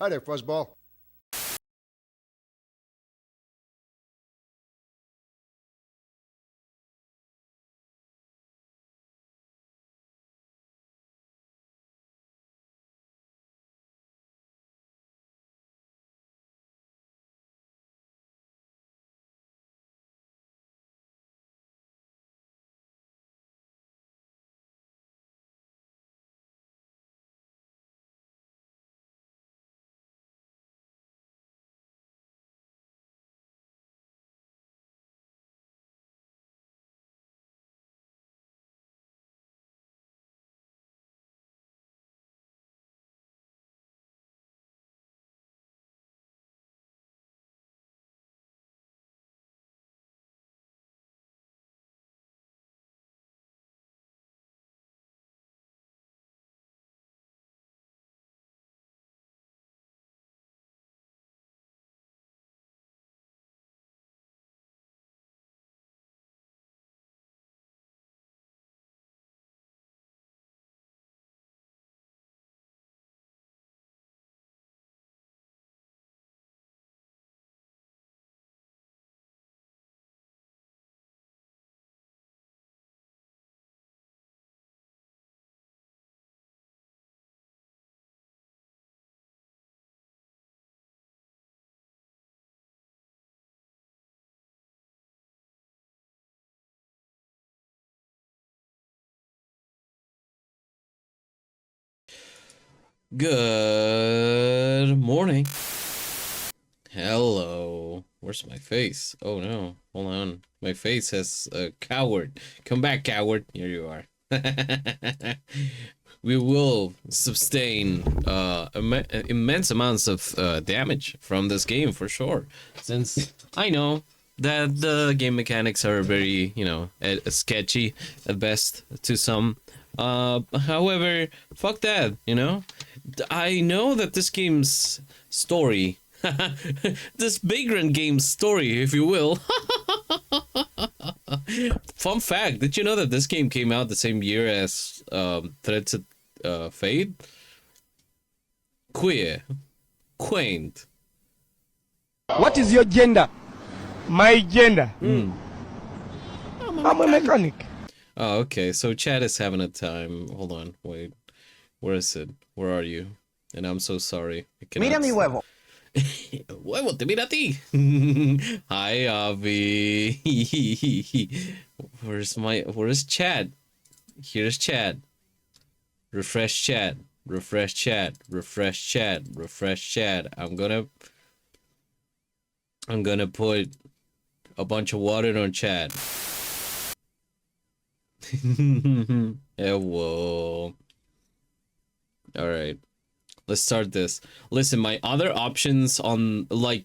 Hi there, Fuzzball. Good morning. Hello. Where's my face? Oh no. Hold on. My face has a coward. Come back, coward. Here you are. We will sustain immense amounts of damage from this game for sure. Since I know that the game mechanics are very, sketchy at best to some. However, fuck that, I know that this game's story, this Vagrant game's story, if you will. Fun fact: did you know that this game came out the same year as Threads Fade? Queer, quaint. What is your gender? My gender? I'm a mechanic. Oh, okay. So Chad is having a time. Hold on, wait. Where is it? Where are you? And I'm so sorry. Mira mi huevo. Huevo, te mira a ti. Hi, Avi. Where's Chad? Here's Chad. Refresh Chad. Refresh Chad. Refresh Chad. Refresh Chad. I'm gonna put a bunch of water on Chad. Whoa. Alright. Let's start this. Listen, my other options on the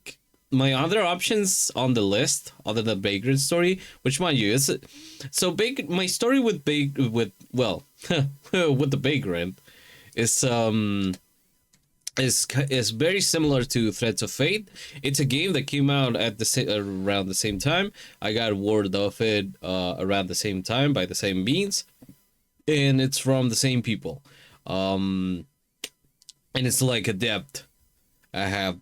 list, other than Vagrant Story, which mind you, is so my story with with the Vagrant is is very similar to Threads of Fate. It's a game that came out at around the same time. I got word of it around the same time by the same means, and it's from the same people. And it's like a debt I have.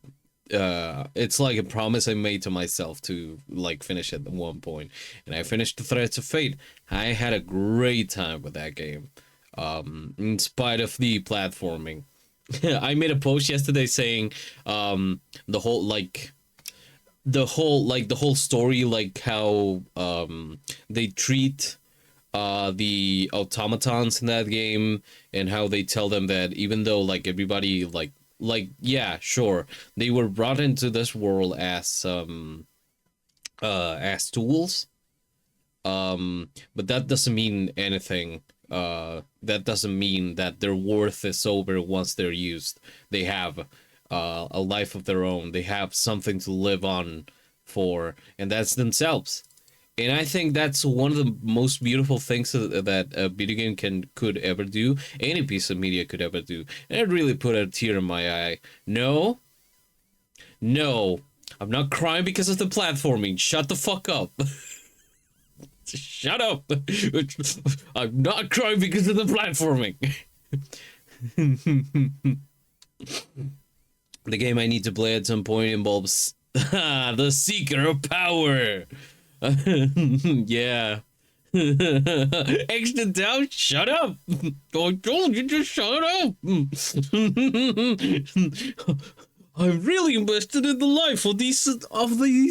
It's like a promise I made to myself to like finish it at one point, and I finished the Threads of Fate. I had a great time with that game, in spite of the platforming. I made a post yesterday saying the whole story, like how they treat the automatons in that game, and how they tell them that even though like everybody yeah, sure, they were brought into this world as tools, but that doesn't mean anything. That doesn't mean that their worth is over once they're used. They have a life of their own. They have something to live on for, and that's themselves. And I think that's one of the most beautiful things that a video game could ever do. Any piece of media could ever do. And it really put a tear in my eye. No, I'm not crying because of the platforming. Shut the fuck up. Shut up. I'm not crying because of the platforming. The game I need to play at some point involves the Seeker of Power. Yeah. Extra down, shut up! I told you to shut up! I'm really invested in the life of these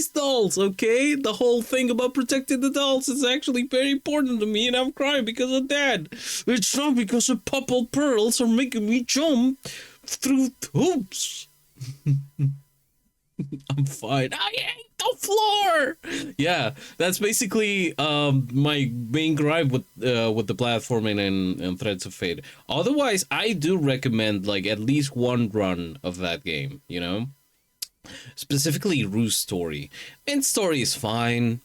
dolls, okay? The whole thing about protecting the dolls is actually very important to me, and I'm crying because of that. It's not because the purple pearls are making me jump through hoops. I'm fine. I hate the floor. Yeah, that's basically my main gripe with the platforming and Threads of Fate. Otherwise, I do recommend like at least one run of that game. You know, specifically Roost Story. And Story is fine.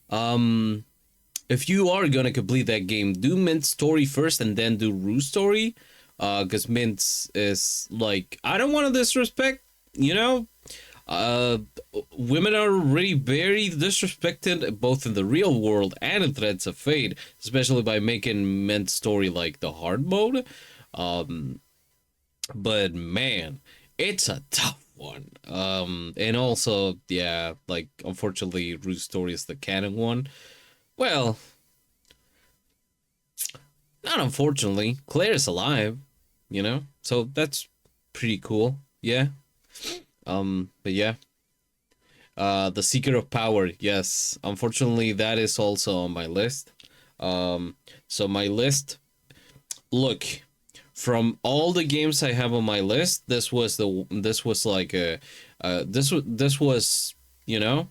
If you are gonna complete that game, do Mint Story first and then do Roost Story. Because Mint is like, I don't want to disrespect, you know. Women are really very disrespected both in the real world and in Threads of Fate, especially by making Mint Story like the hard mode. But man, it's a tough one. And also, yeah, like unfortunately, Roost Story is the canon one. Well, not unfortunately, Claire's alive, you know, so that's pretty cool. Yeah. But yeah. The Seeker of Power, yes. Unfortunately, that is also on my list. So my list, look, from all the games I have on my list, this was like this was, you know,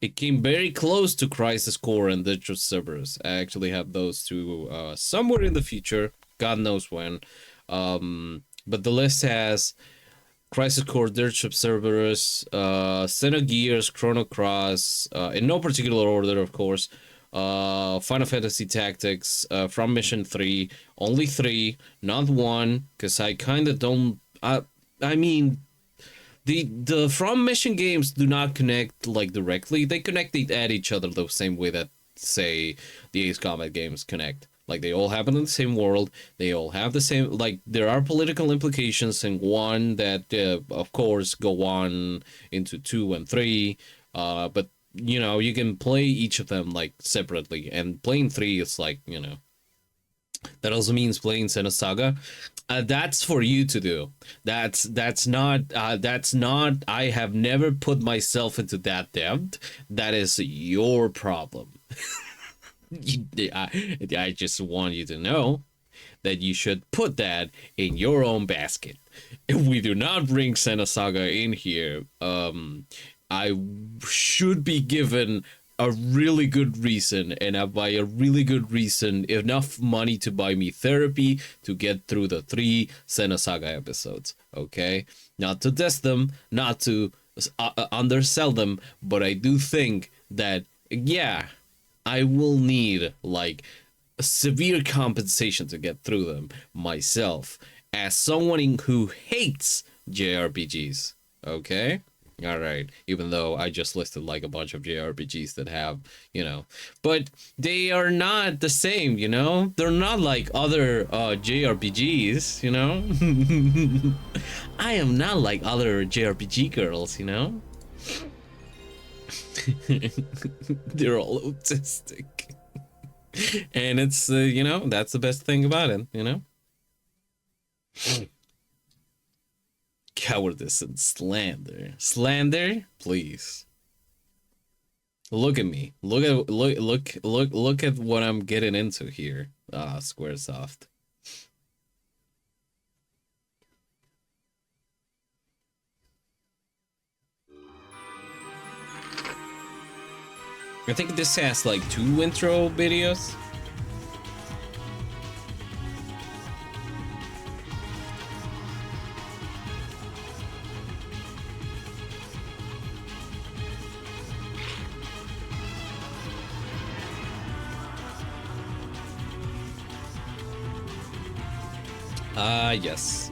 it came very close to Crisis Core and Digital Cerberus. I actually have those two somewhere in the future, God knows when. But the list has Crisis Core, Dirge of Cerberus, Xenogears, Chrono Cross, in no particular order, of course. Final Fantasy Tactics, From Mission 3, only 3, not 1, because I kind of don't. I mean, the From Mission games do not connect like directly. They connect at each other the same way that, say, the Ace Combat games connect. Like, they all happen in the same world. They all have the same, like, there are political implications in 1 that, of course, go on into 2 and 3. But, you know, you can play each of them, like, separately. And playing 3 is, like, you know, that also means playing Xenosaga. That's for you to do. That's not, I have never put myself into that depth. That is your problem. I just want you to know that you should put that in your own basket. If we do not bring Xenosaga in here, I should be given a really good reason, and by a really good reason, enough money to buy me therapy to get through the 3 Xenosaga episodes. Okay, not to diss them, not to undersell them, but I do think that, yeah, I will need like severe compensation to get through them myself as someone who hates JRPGs. Okay? All right. Even though I just listed like a bunch of JRPGs that have, you know, but they are not the same, you know? They're not like other JRPGs, you know? I am not like other JRPG girls, you know? They're all autistic. And it's, you know, that's the best thing about it, you know? Cowardice and slander. Slander? Please. Look at me. Look at what I'm getting into here. Ah, Squaresoft. I think this has like 2 intro videos. Yes.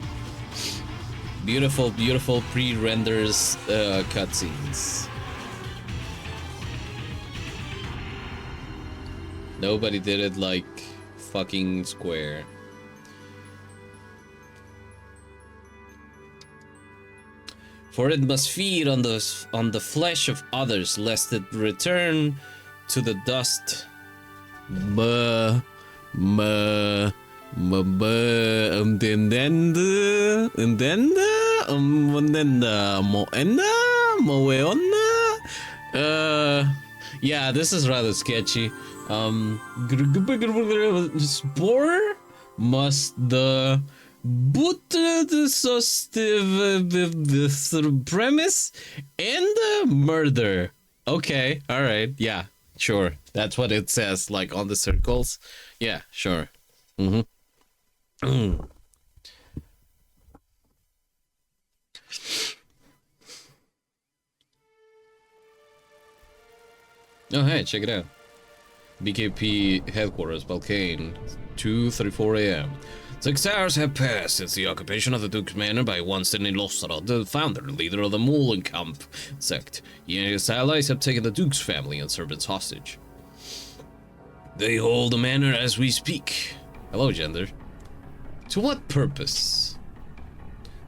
Beautiful, beautiful pre-renders cutscenes. Nobody did it like fucking Square. For it must feed on the flesh of others, lest it return to the dust. Yeah, this is rather sketchy. Spore must the premise and murder. Okay, all right, yeah, sure. That's what it says, like on the circles. Yeah, sure. Mm-hmm. Oh, hey, check it out. BKP headquarters, Balkane, 2:34 a.m. 6 hours have passed since the occupation of the Duke's Manor by one Sidney Lostarod, the founder and leader of the Molenkamp sect. He and his allies have taken the Duke's family and servants hostage. They hold the manor as we speak. Hello, Gender. To what purpose?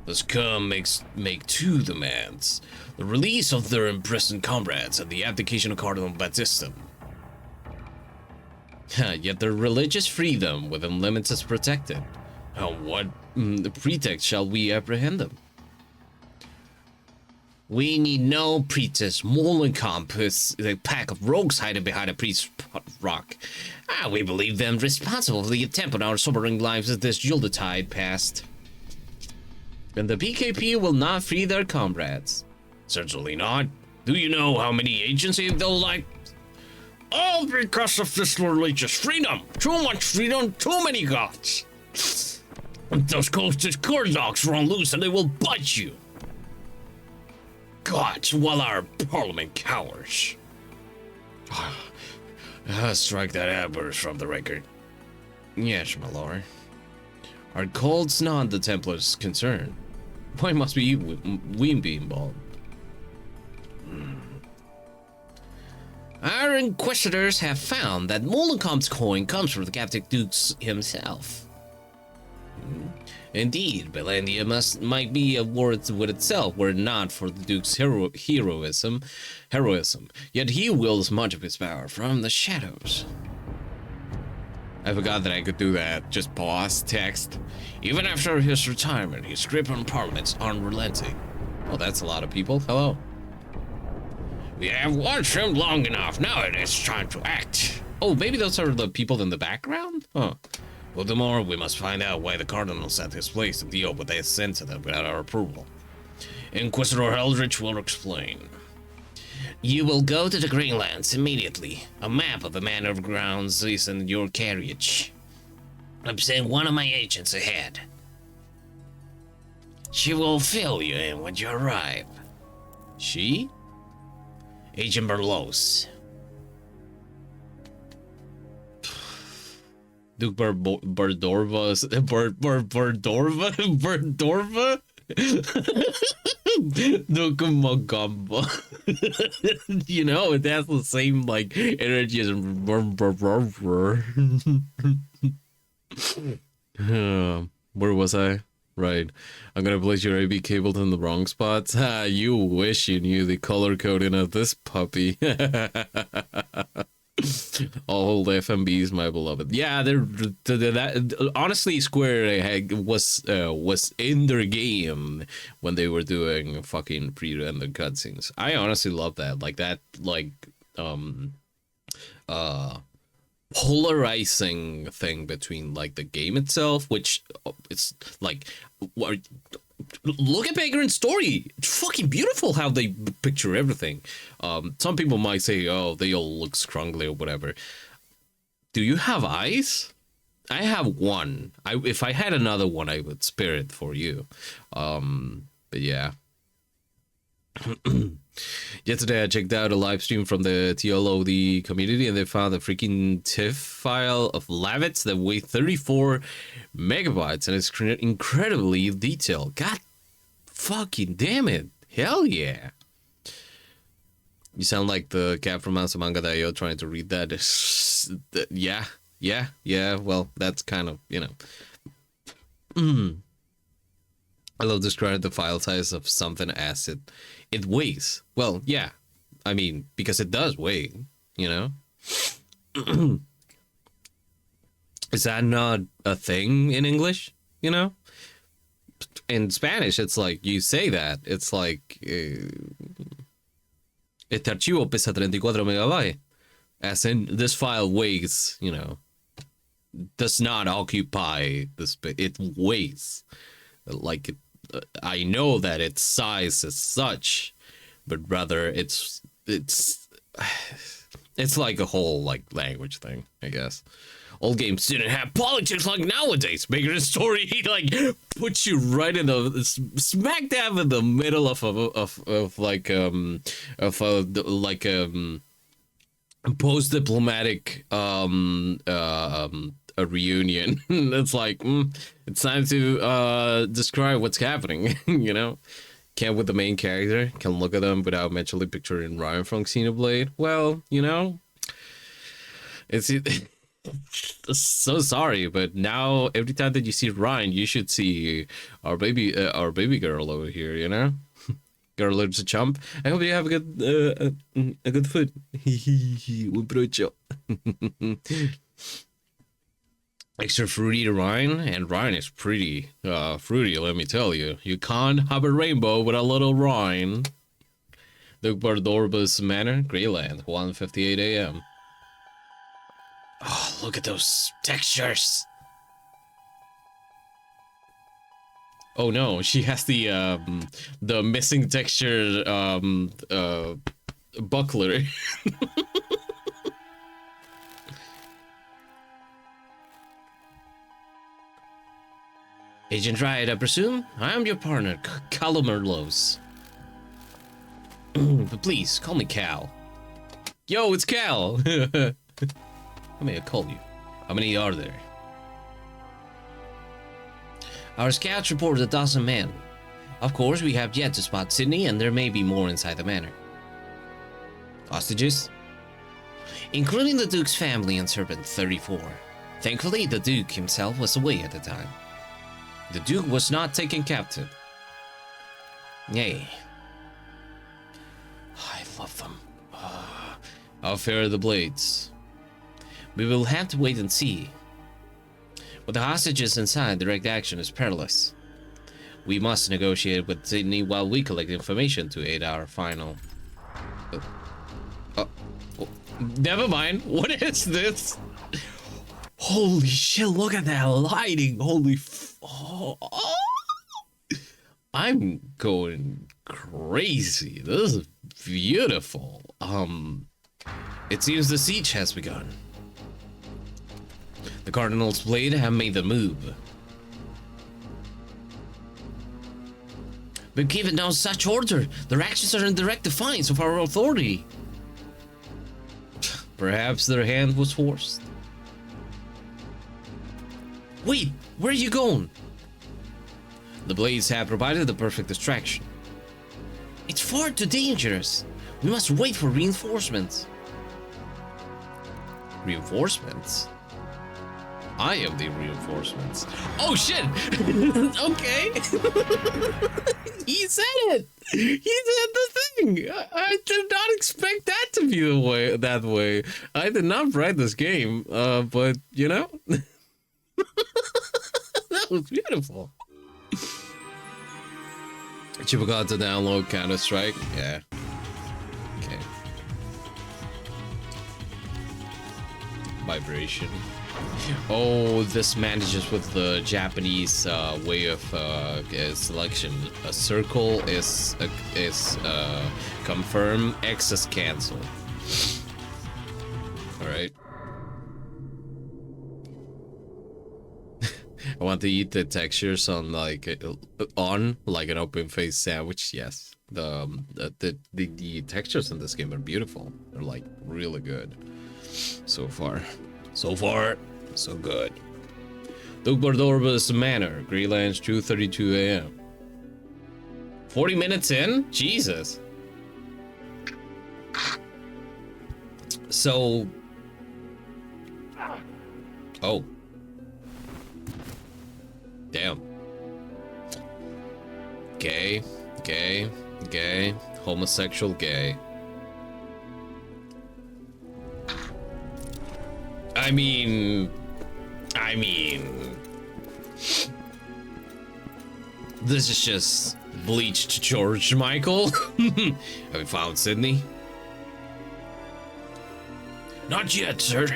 The scum make two demands: the release of their imprisoned comrades and the abdication of Cardinal Batista. Yet their religious freedom within limits is protected. On what pretext shall we apprehend them? We need no pretext. Molenkamp is a pack of rogues hiding behind a priest's rock. We believe them responsible for the attempt on our sobering lives as this Yuletide passed. And the PKP will not free their comrades. Certainly not. Do you know how many agencies they'll like? All because of this religious freedom. Too much freedom, too many gods. Those coasted core dogs run loose and they will bite you. Gods, while our parliament cowers. Strike that outburst from the record. Yes, my lord. Are cults not the Templars' concern? Why must we be involved? Our inquisitors have found that Molenkamp's coin comes from the captive Duke himself. Indeed, Belandia might be a word with itself were it not for the Duke's heroism. Yet he wields much of his power from the shadows. I forgot that I could do that. Just pause, text. Even after his retirement, his grip on Parliament's unrelenting. Oh, that's a lot of people. Hello. We have watched him long enough. Now it is time to act. Oh, maybe those are the people in the background? Huh. Furthermore, we must find out why the Cardinal set his place to deal with this incident without our approval. Inquisitor Eldritch will explain. You will go to the Greenlands immediately. A map of the manor of grounds is in your carriage. I've sent one of my agents ahead. She will fill you in when you arrive. She? Agent Berlos. Duke Berdorva? Duke Mogamba. You know, it has the same, like, energy as where was I? Right. I'm gonna place your AB cabled in the wrong spots. You wish you knew the color coding of this puppy. All FMBs, my beloved. Yeah, that honestly, Square was in their game when they were doing fucking pre-rendered cutscenes. I honestly love that. Like that, polarizing thing between like the game itself, which it's like, look at Vagrant Story. It's fucking beautiful how they picture everything. Some people might say, oh, they all look scrungly or whatever. Do you have eyes? I have one. If I had another one, I would spare it for you. But yeah. Yesterday I checked out a live stream from the TLOD community and they found a freaking TIFF file of Lavits that weigh 34 megabytes and it's incredibly detailed. God fucking damn it. Hell yeah. You sound like the cat from Manga.io trying to read that. Yeah. Well, that's kind of, you know. I love describing the file size of something as it weighs. Well, yeah. I mean, because it does weigh, you know? Is that not a thing in English? You know? In Spanish, it's like you say that. It's like este archivo pesa 34 megabytes. As in, this file weighs, you know, does not occupy the space. It weighs. Like, I know that its size is such, but rather it's like a whole like language thing, I guess. Old games didn't have politics like nowadays. Vagrant Story like puts you right in the smack dab in the middle of post diplomatic a reunion. It's like it's time to describe what's happening. You know, can't with the main character, can look at them without mentally picturing Ryan from Xenoblade. Well, you know, it's so sorry, but now every time that you see Ryan, you should see our baby girl over here. You know, girl lives a chump. I hope you have a good food. Un provecho. Extra fruity to Ryan, and Ryan is pretty fruity, let me tell you. You can't have a rainbow with a little Ryan. Look for Dorbus Manor, Greyland, 1:58 a.m. Oh, look at those textures. Oh no, she has the missing texture buckler. Agent Riot, I presume? I am your partner, Callum Merlos. But please, call me Cal. Yo, it's Cal! How may I call you? How many are there? Our scouts report 1,000 men. Of course, we have yet to spot Sydney, and there may be more inside the manor. Hostages? Including the Duke's family and Serpent 34. Thankfully, the Duke himself was away at the time. The Duke was not taken captive. Yay. I love them. How fair are the blades? We will have to wait and see. With the hostages inside, direct action is perilous. We must negotiate with Sydney while we collect information to aid our final... Never mind. What is this? Holy shit, look at that lighting. Holy I'm going crazy. This is beautiful. It seems the siege has begun. The Cardinal's blade have made the move. We've given no such order. Their actions are in direct defiance of our authority. Perhaps their hand was forced. Wait, where are you going? The blades have provided the perfect distraction. It's far too dangerous. We must wait for reinforcements. Reinforcements? I am the reinforcements. Oh shit! Okay. He said it. He said the thing. I did not expect that to be that way. I did not write this game, but you know, that was beautiful. You forgot to download Counter-Strike? Yeah. Okay. Vibration. Oh, this manages with the Japanese way of selection. A circle is confirm, X is cancel. All right. I want to eat the textures on like an open face sandwich. Yes, the textures in this game are beautiful. They're like really good so far. So far, so good. Duke Bordorba's Manor, Greenlands, 2:32 a.m. 40 minutes in? Jesus. So... Oh. Damn. Gay, gay, gay, homosexual gay. I mean, this is just bleached George Michael. Have you found Sydney? Not yet, sir.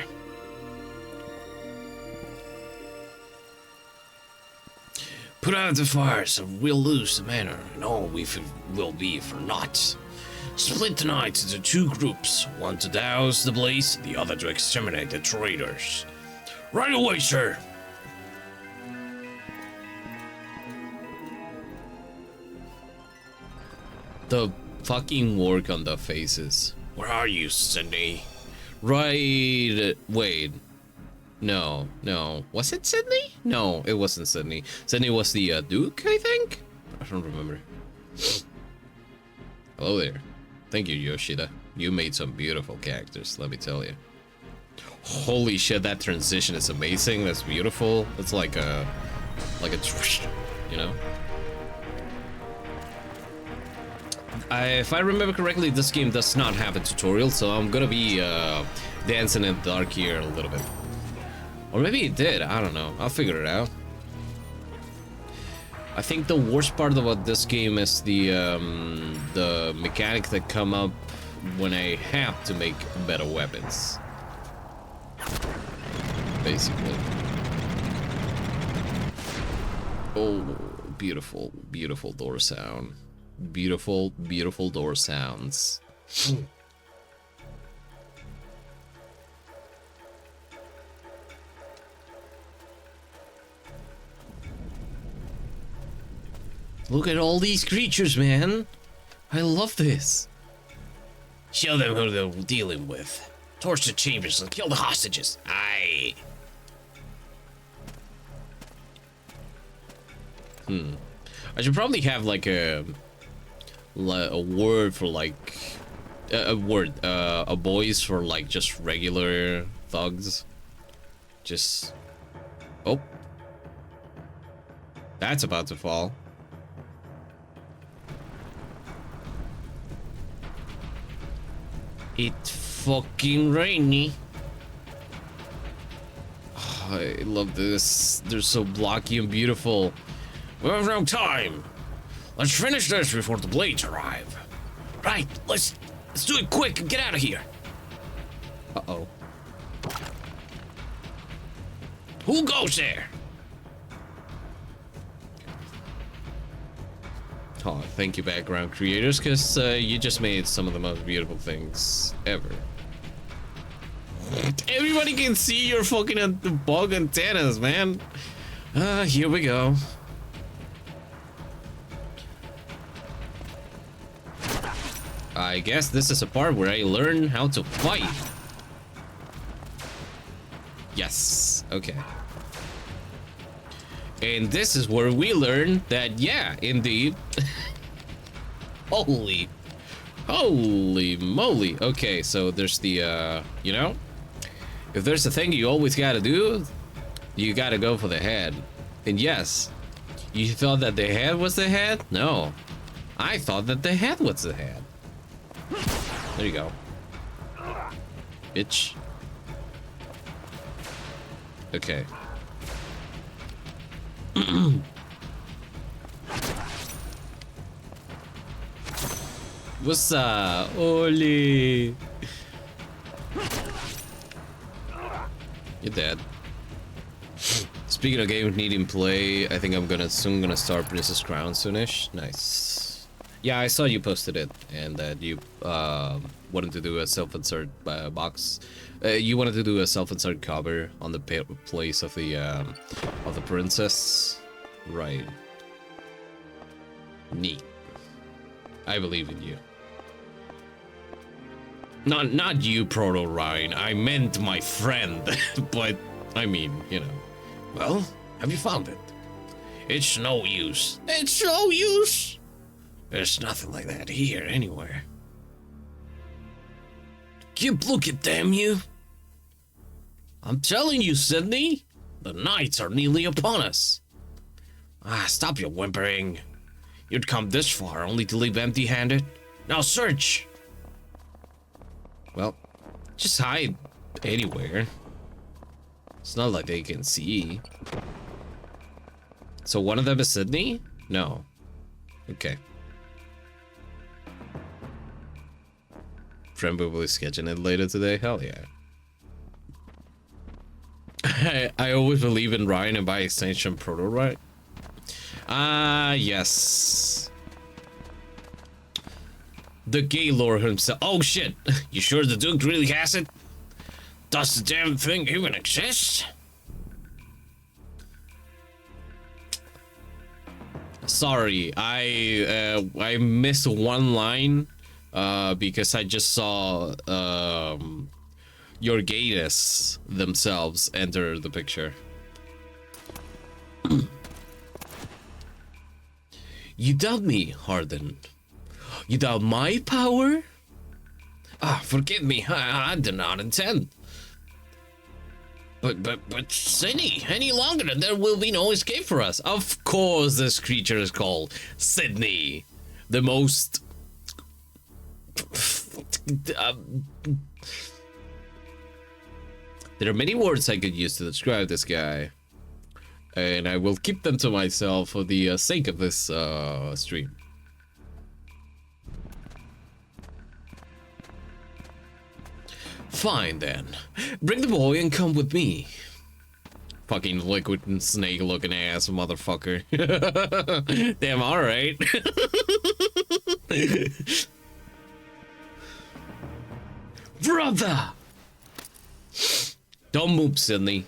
Put out the fires, or we'll lose the manor, and all we will be for naught. Split the night into 2 groups, one to douse the blaze, the other to exterminate the traitors. Right away, sir! The fucking work on the faces. Where are you, Sydney? Right... wait. No. Was it Sydney? No, it wasn't Sydney. Sydney was the Duke, I think? I don't remember. Hello there. Thank you, Yoshida. You made some beautiful characters, let me tell you. Holy shit, that transition is amazing. That's beautiful. It's like a you know? If I remember correctly, this game does not have a tutorial, so I'm gonna be dancing in the dark here a little bit. Or maybe it did, I don't know. I'll figure it out. I think the worst part about this game is the mechanic that come up when I have to make better weapons. Basically. Oh, beautiful, beautiful door sound. Beautiful, beautiful door sounds. Look at all these creatures, man. I love this. Show them who they're dealing with. Torch the chambers and kill the hostages. Aye. I should probably have like a word for like a voice for like just regular thugs. Just oh, that's about to fall. It's fucking rainy. Oh, I love this. They're so blocky and beautiful. We have no time. Let's finish this before the blades arrive. Right, let's do it quick and get out of here. Uh-oh. Who goes there? Oh, thank you, background creators, because you just made some of the most beautiful things ever. Everybody can see your fucking bug antennas, man. Here we go. I guess this is a part where I learn how to fight. Yes, okay. And this is where we learn that, yeah, indeed. Holy moly. Okay, so there's the, you know, if there's a thing you always gotta do, you gotta go for the head. And yes, you thought that the head was the head? No, I thought that the head was the head. There you go. Bitch. Okay. What's up, Oli? You're dead. Speaking of games needing play, I think I'm soon gonna start Princess Crown soonish. Nice. Yeah, I saw you posted it, and that you wanted to do a self-insert box. You wanted to do a self-insert cover on the place of the princess, right? Neat. I believe in you. Not you, Proto Ryan. I meant my friend, but I mean, you know. Well, have you found it? It's no use. It's no use. There's nothing like that here anywhere. Keep looking, damn you. I'm telling you, Sydney. The nights are nearly upon us. Stop your whimpering. You'd come this far only to leave empty-handed? Now search! Well, just hide anywhere. It's not like they can see. So one of them is Sydney? No. Okay. Friend will be sketching it later today? Hell yeah. I always believe in Ryan and by extension Proto, right? Yes. The gay lord himself. Oh shit! You sure the Duke really has it? Does the damn thing even exist? Sorry, I missed one line because I just saw your gayness themselves enter the picture. You doubt me, Harden. You doubt my power? Ah, forgive me. I did not intend. But Sydney, any longer there will be no escape for us. Of course this creature is called Sydney. The most... There are many words I could use to describe this guy. And I will keep them to myself for the sake of this stream. Fine then. Bring the boy and come with me. Fucking liquid and snake looking ass motherfucker. Damn, alright. Brother! Don't move, Sydney.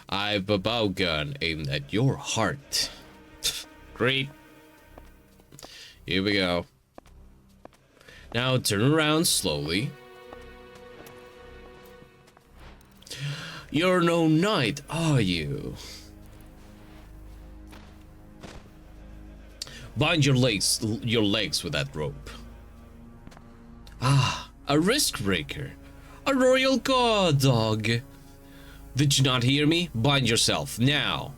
I've a bow gun aimed at your heart. Great. Here we go. Now turn around slowly. You're no knight, are you? Bind your legs with that rope. Ah, a risk breaker. A royal guard dog. Did you not hear me? Bind yourself, now.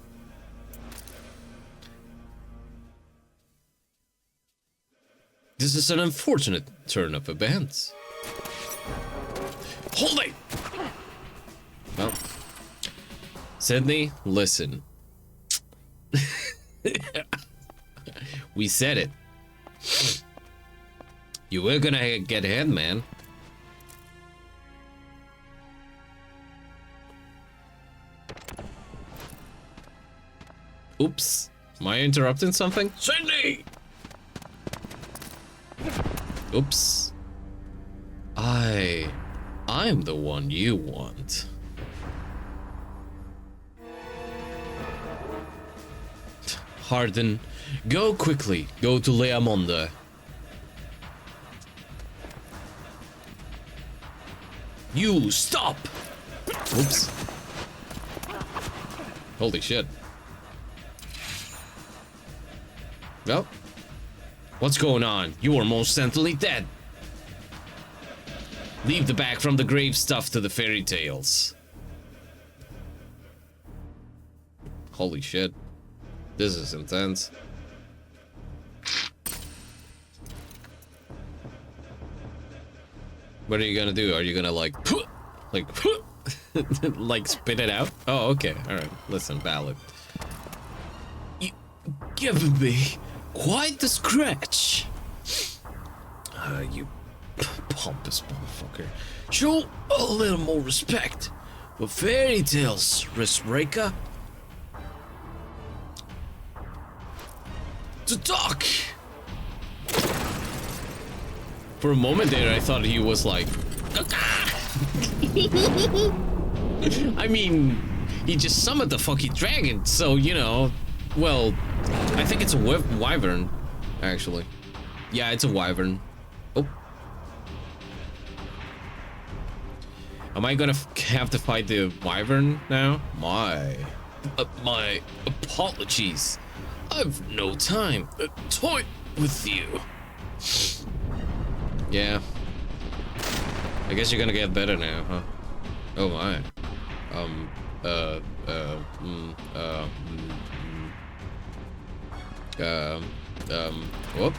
This is an unfortunate turn of events. Hold it! Well, Sydney, listen. We said it. You were gonna get ahead, man. Oops. Am I interrupting something? Sydney! Oops. I'm the one you want. Harden, go quickly. Go to Leamonda. You stop! Oops. Holy shit. Well, what's going on? You are most certainly dead. Leave the back from the grave stuff to the fairy tales. Holy shit. This is intense. What are you gonna do? Are you gonna like like spit it out? Oh, okay. Alright. Listen, valid. You giving me quite the scratch. You pompous motherfucker. Show a little more respect for fairy tales, Wristbreaker. To talk. For a moment there, I thought he was like. I mean, he just summoned the fucking dragon, so you know. Well, I think it's a wyvern, actually. Yeah, it's a wyvern. Oh. Am I gonna have to fight the wyvern now? My apologies. I've no time to toy with you. Yeah. I guess you're gonna get better now, huh? Oh my. Whoop.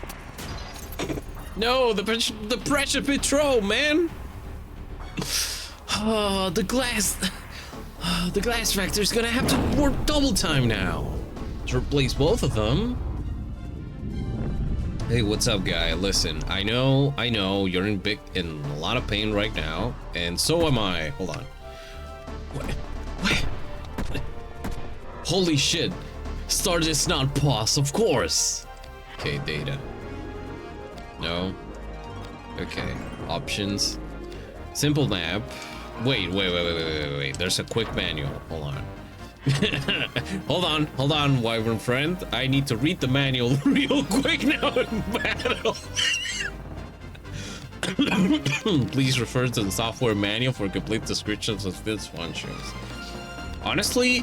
No, the pressure patrol, man. Oh, the glass factory's gonna have to work double time now to replace both of them. Hey, what's up, guy? Listen, I know you're in a lot of pain right now, and so am I. Hold on. What? Holy shit! Start is not pause, of course. Okay, data. No. Okay, options. Simple map. Wait. There's a quick manual. Hold on. hold on, Wyvern friend. I need to read the manual real quick now in battle. Please refer to the software manual for complete descriptions of these functions. Honestly,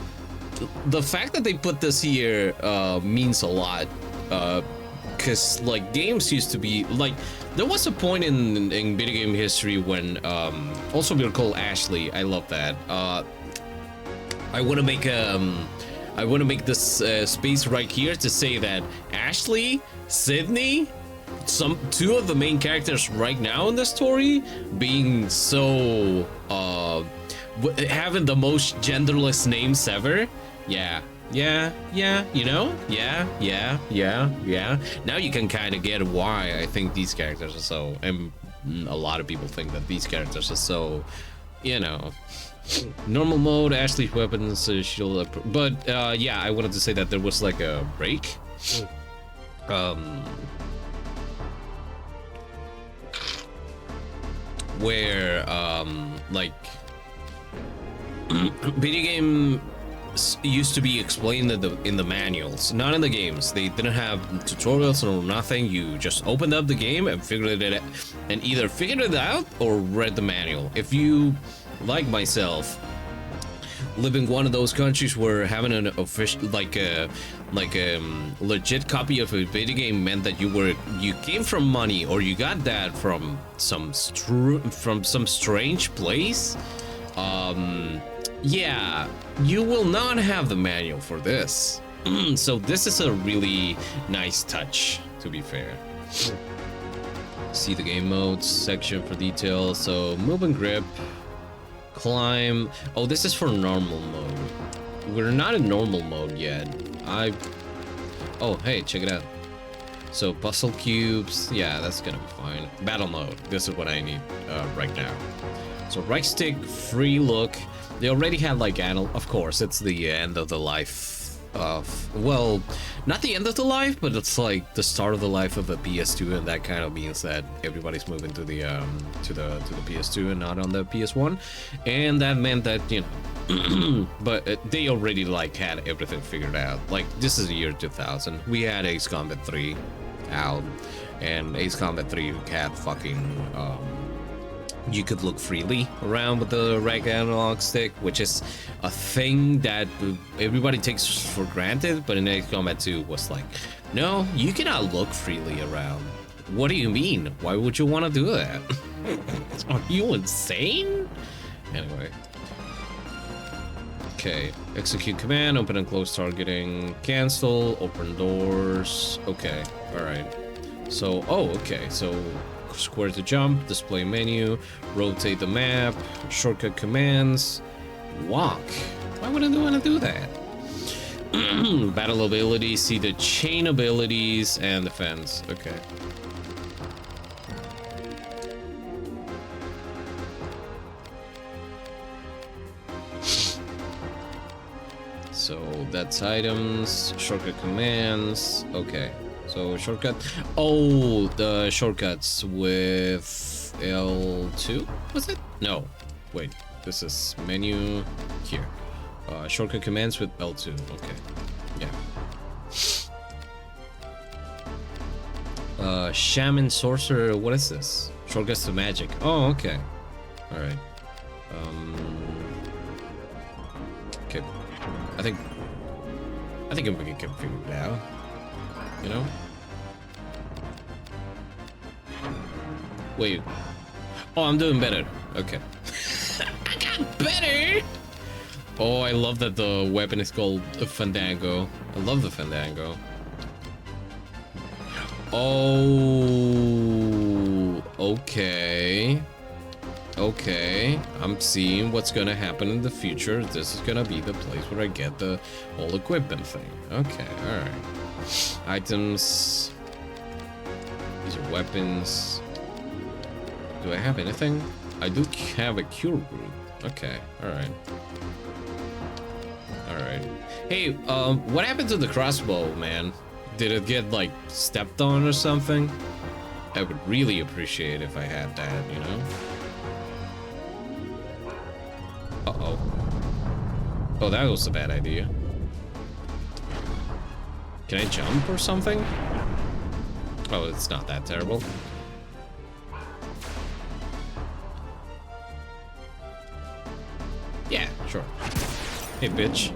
the fact that they put this here means a lot. Because like games used to be like, there was a point in video game history when also we were called Ashley. I love that. I want to make this space right here to say that Ashley, Sydney, two of the main characters right now in the story being so having the most genderless names ever. Yeah, you know? Yeah. Now you can kind of get why I think these characters are so, and a lot of people think that these characters are so, you know. Normal mode, Ashley's weapons, shield, but yeah, I wanted to say that there was like a break. Where like video game used to be explained in the manuals, not in the games. They didn't have tutorials or nothing. You just opened up the game and figured it out, and either figured it out or read the manual. If you, like myself, live in one of those countries where having an official like a legit copy of a video game meant that you came from money, or you got that from some strange place, yeah, you will not have the manual for this. So this is a really nice touch, to be fair. See the game modes section for details. So move and grip, climb. Oh, this is for normal mode. We're not in normal mode yet. Oh, hey, check it out. So puzzle cubes, yeah, that's gonna be fine. Battle mode, this is what I need right now. So right stick, free look. They already had like of course, it's the end of the life of, well, not the end of the life, but it's like the start of the life of the PS2, and that kind of means that everybody's moving to the PS2 and not on the PS1, and that meant that, you know, but they already like had everything figured out. Like, this is the year 2000. We had Ace Combat 3 out, and Ace Combat 3 had fucking you could look freely around with the right analog stick, which is a thing that everybody takes for granted, but in Ace Combat 2 was like, no, you cannot look freely around. What do you mean? Why would you want to do that? Are you insane? Anyway. Okay, execute command, open and close targeting, cancel, open doors. Okay, all right. So, oh, okay, so square to jump, display menu, rotate the map, shortcut commands, walk. Why would I want to do that? Battle abilities, see the chain abilities and defense. Okay. So that's items, shortcut commands. Okay. So shortcut. Oh, the shortcuts with L2, was it? No, wait. This is menu here. Shortcut commands with L2. Okay, yeah. Shaman sorcerer. What is this? Shortcuts to magic. Oh, okay. All right. Okay. I think we can figure it out. You know? Wait. Oh, I'm doing better. Okay. I got better! Oh, I love that the weapon is called a Fandango. I love the Fandango. Oh, okay. Okay, I'm seeing what's gonna happen in the future. This is gonna be the place where I get the whole equipment thing. Okay, alright. Items. These are weapons. Do I have anything? I do have a cure group. Okay, alright. Alright. Hey, what happened to the crossbow, man? Did it get, like, stepped on or something? I would really appreciate if I had that, you know? Uh-oh. Oh, that was a bad idea. Can I jump or something? Oh, it's not that terrible. Yeah, sure. Hey, bitch.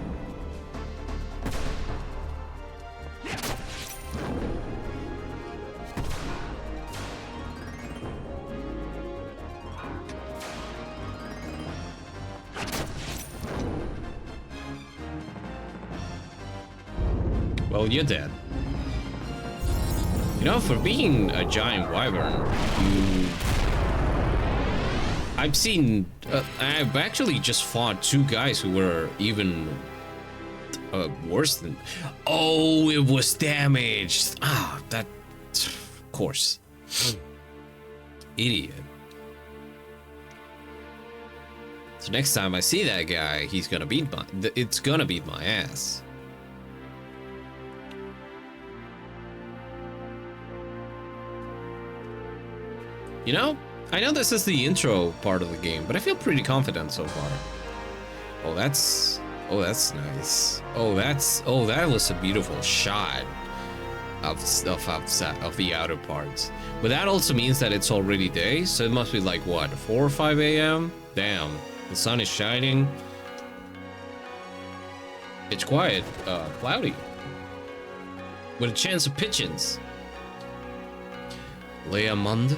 Well, you're dead. You know, for being a giant wyvern, I've actually just fought two guys who were even worse than... Oh, it was damaged! Ah, that... Of course. Idiot. So next time I see that guy, he's gonna beat my... It's gonna beat my ass. You know, I know this is the intro part of the game, but I feel pretty confident so far. Oh, that's nice. Oh, that was a beautiful shot of the outer parts. But that also means that it's already day, so it must be like what, 4 or 5 a.m. Damn, the sun is shining. It's quiet, cloudy, with a chance of pigeons. Leamund.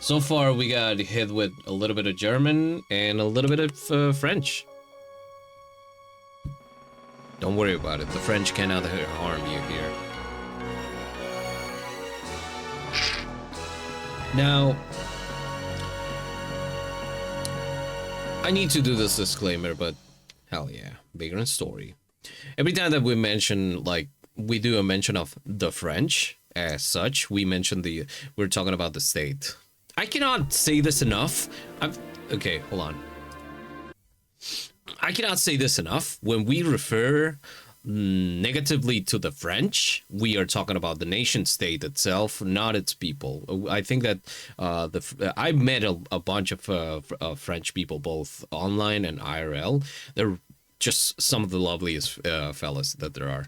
So far, we got hit with a little bit of German and a little bit of French. Don't worry about it. The French cannot harm you here. Now, I need to do this disclaimer, but hell yeah, Vagrant Story. Every time that we mention, like, we do a mention of the French as such, we're talking about the state. I cannot say this enough. Okay, hold on. I cannot say this enough. When we refer negatively to the French, we are talking about the nation state itself, not its people. I think that I met a bunch of French people, both online and IRL. They're just some of the loveliest fellas that there are.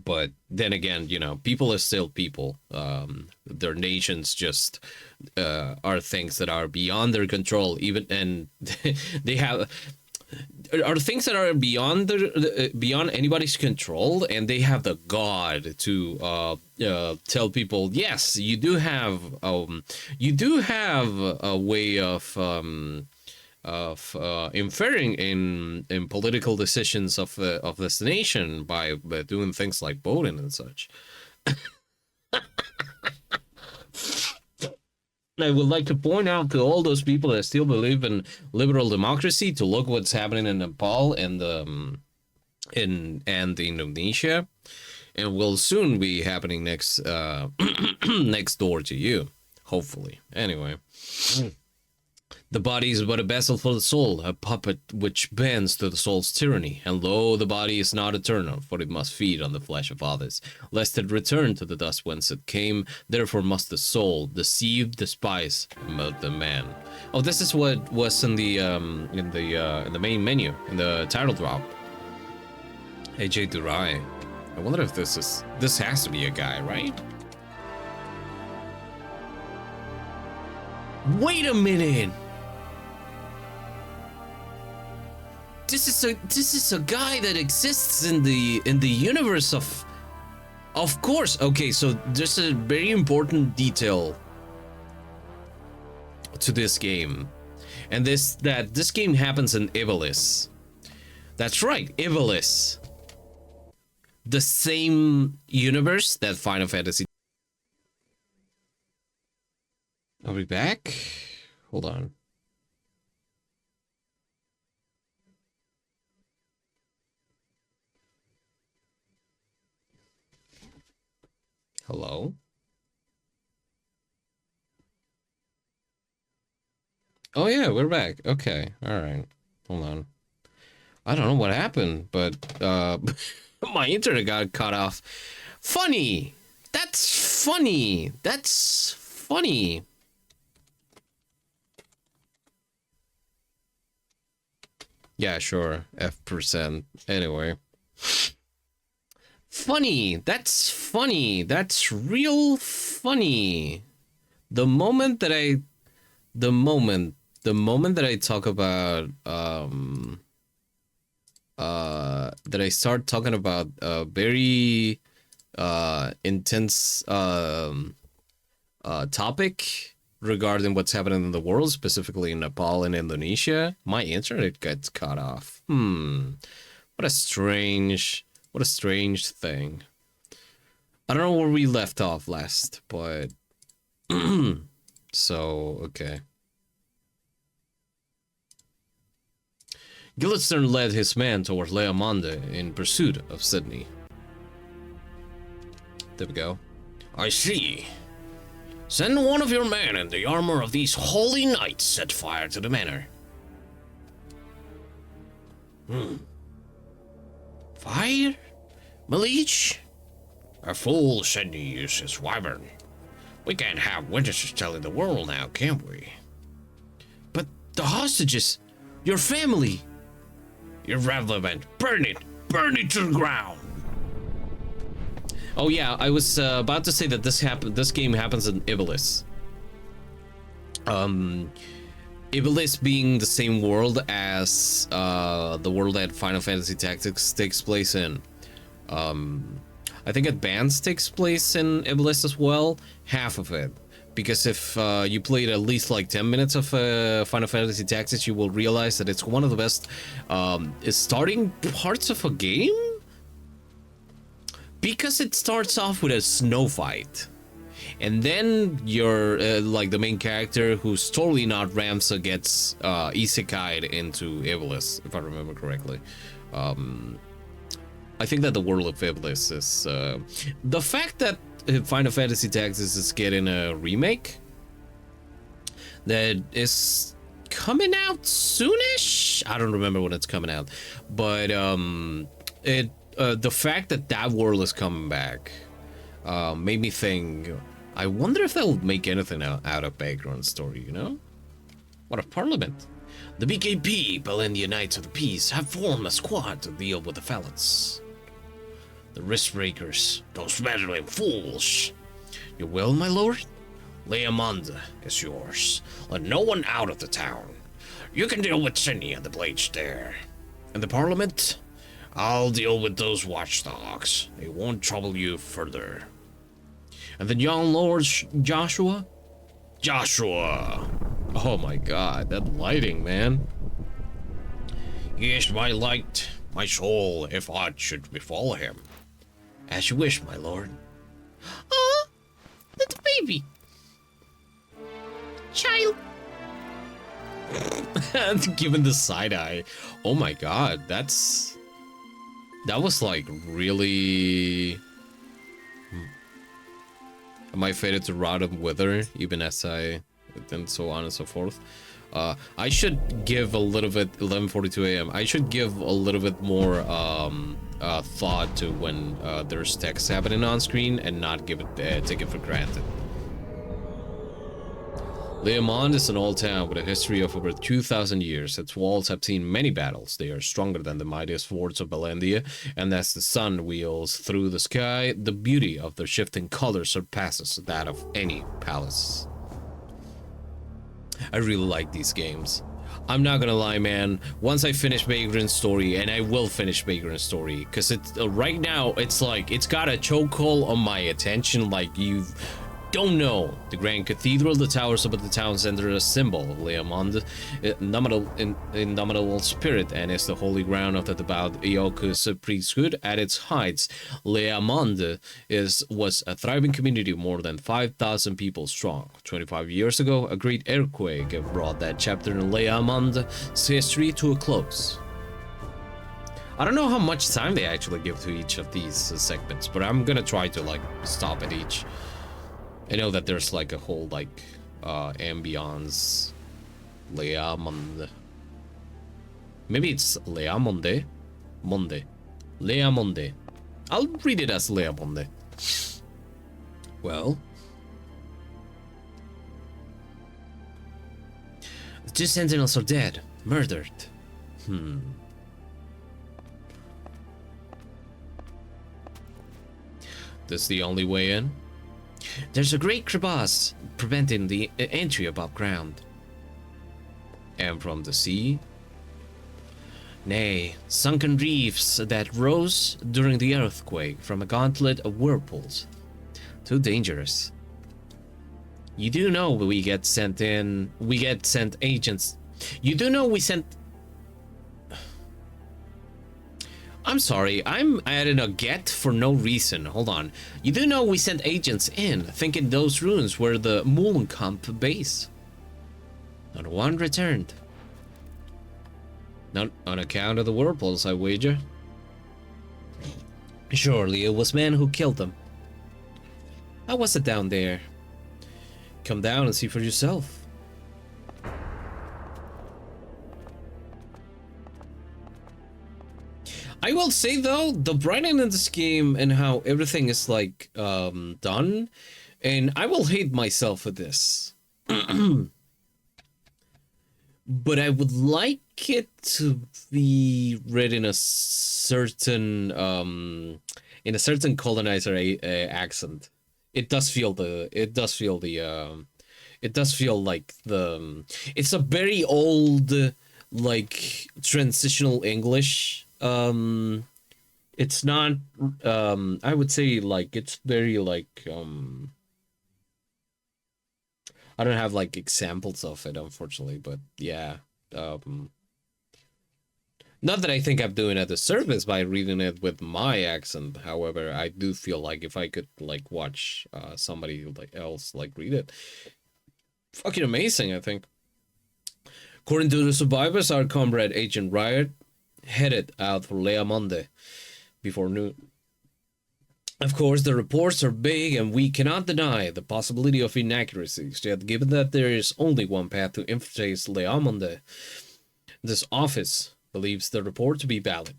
But then again, you know, people are still people. Their nations just are things that are beyond their control. Even and they are things that are beyond anybody's control, and they have the God to tell people, yes, you do have a way of inferring in political decisions of this nation by doing things like voting and such. I would like to point out to all those people that still believe in liberal democracy to look what's happening in Nepal and in Indonesia, and will soon be happening next next door to you, hopefully. Anyway. The body is but a vessel for the soul, a puppet which bends to the soul's tyranny. And lo, the body is not eternal, for it must feed on the flesh of others, lest it return to the dust whence it came. Therefore must the soul deceive, despise, and murder man. Oh, this is what was in the main menu, in the title drop. AJ Durai. I wonder if this has to be a guy, right? Wait a minute. This is a guy that exists in the universe of course. Okay, so there's a very important detail. to this game, and this game happens in Iblis. That's right, Iblis. The same universe that Final Fantasy. Are we back? Hold on. Hello? Oh yeah, we're back. Okay, alright. Hold on. I don't know what happened, but my internet got cut off. Funny! That's funny! That's funny! Yeah, sure. F%. Anyway. Funny! That's funny! That's real funny! The moment that I talk about that I start talking about a very intense topic regarding what's happening in the world, specifically in Nepal and Indonesia, my internet gets cut off. What a strange thing. I don't know where we left off last, but so okay. Guildenstern led his men towards Leamonde in pursuit of Sydney. There we go. I see. Send one of your men in the armor of these holy knights set fire to the manor. Fire? Malice? A fool Sydney uses wyvern. We can't have witnesses telling the world now, can we? But the hostages, your family. Irrelevant. Burn it to the ground. Oh yeah, I was about to say that this game happens in Iblis. Iblis being the same world as the world that Final Fantasy Tactics takes place in. I think Advance takes place in Iblis as well, half of it. Because if you played at least like 10 minutes of Final Fantasy Tactics, you will realize that it's one of the best starting parts of a game. Because it starts off with a snow fight. And then you're like the main character, who's totally not Ramsa, gets isekai'd into Iblis, if I remember correctly. I think that the world of Iblis is the fact that Final Fantasy Tactics is getting a remake that is coming out soonish. I don't remember when it's coming out, but the fact that that world is coming back made me think, I wonder if they'll make anything out of Vagrant Story, you know? What of Parliament? The BKP, Belendia Knights of the Peace, have formed a squad to deal with the Felons. The risk breakers, those meddling fools. You will, my lord? Leamonde is yours. Let no one out of the town. You can deal with Sydney and the Blades there. And the Parliament? I'll deal with those watchdogs. They won't trouble you further. And the young lord Joshua? Joshua! Oh my god, that lighting, man. He is my light, my soul, if aught should befall him. As you wish, my lord. Oh, little baby. Child. Given the side eye. Oh my god, that was like really. Am I fated to rot and wither, even as I, and so on and so forth. I should give a little bit, 11:42 a.m. I should give a little bit more thought to when there's text happening on screen and not give it take it for granted. Leamonde is an old town with a history of over 2,000 years. Its walls have seen many battles. They are stronger than the mightiest forts of Belendia, and as the sun wheels through the sky, the beauty of their shifting colors surpasses that of any palace. I really like these games. I'm not gonna lie, man. Once I finish Vagrant Story, and I will finish Vagrant Story, because it's right now it's like it's got a chokehold on my attention. Like, you've don't know. The Grand Cathedral, the towers above the town center, a symbol of Leamond, indomitable spirit, and is the holy ground of the devout Ioku's priesthood. At its heights, Leamond was a thriving community, more than 5,000 people strong. 25 years ago, a great earthquake brought that chapter in Leamond's history to a close. I don't know how much time they actually give to each of these segments, but I'm gonna try to like stop at each. I know that there's like a whole like ambiance. Leamond. Maybe it's Leamonde. Monde. Leamonde. I'll read it as Leamonde. Well. The 2 sentinels are dead. Murdered. This the only way in? There's a great crevasse preventing the entry above ground. And from the sea? Nay, sunken reefs that rose during the earthquake from a gauntlet of whirlpools. Too dangerous. You do know we get sent agents. You do know we sent... I'm sorry, I'm adding a get for no reason. Hold on. You do know we sent agents in, thinking those ruins were the Moolenkamp base. Not one returned. Not on account of the whirlpools, I wager. Surely it was men who killed them. How was it down there? Come down and see for yourself. I will say though, the writing in this game and how everything is like done, and I will hate myself for this. But I would like it to be read in a certain colonizer accent. It does feel like it's a very old like transitional English. It's not I would say like it's very like I don't have like examples of it, unfortunately, but yeah. Not that I think I'm doing a disservice by reading it with my accent. However, I do feel like if I could like watch somebody else like read it, fucking amazing, I think. According to the survivors, our comrade Agent Riot headed out for Leamonde before noon. Of course, the reports are big and we cannot deny the possibility of inaccuracies, yet given that there is only one path to infiltrate Leamonde, this office believes the report to be valid.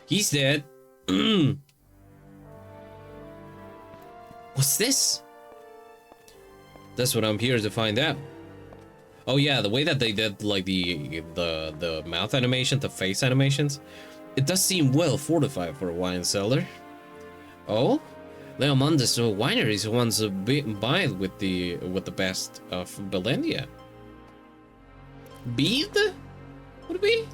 He's dead. What's this? That's what I'm here to find out. Oh yeah, the way that they did like the mouth animation, the face animations, it does seem well fortified for a wine cellar. Oh, Leomondes wineries once vied with the best of Belendia. Beed? Would it be?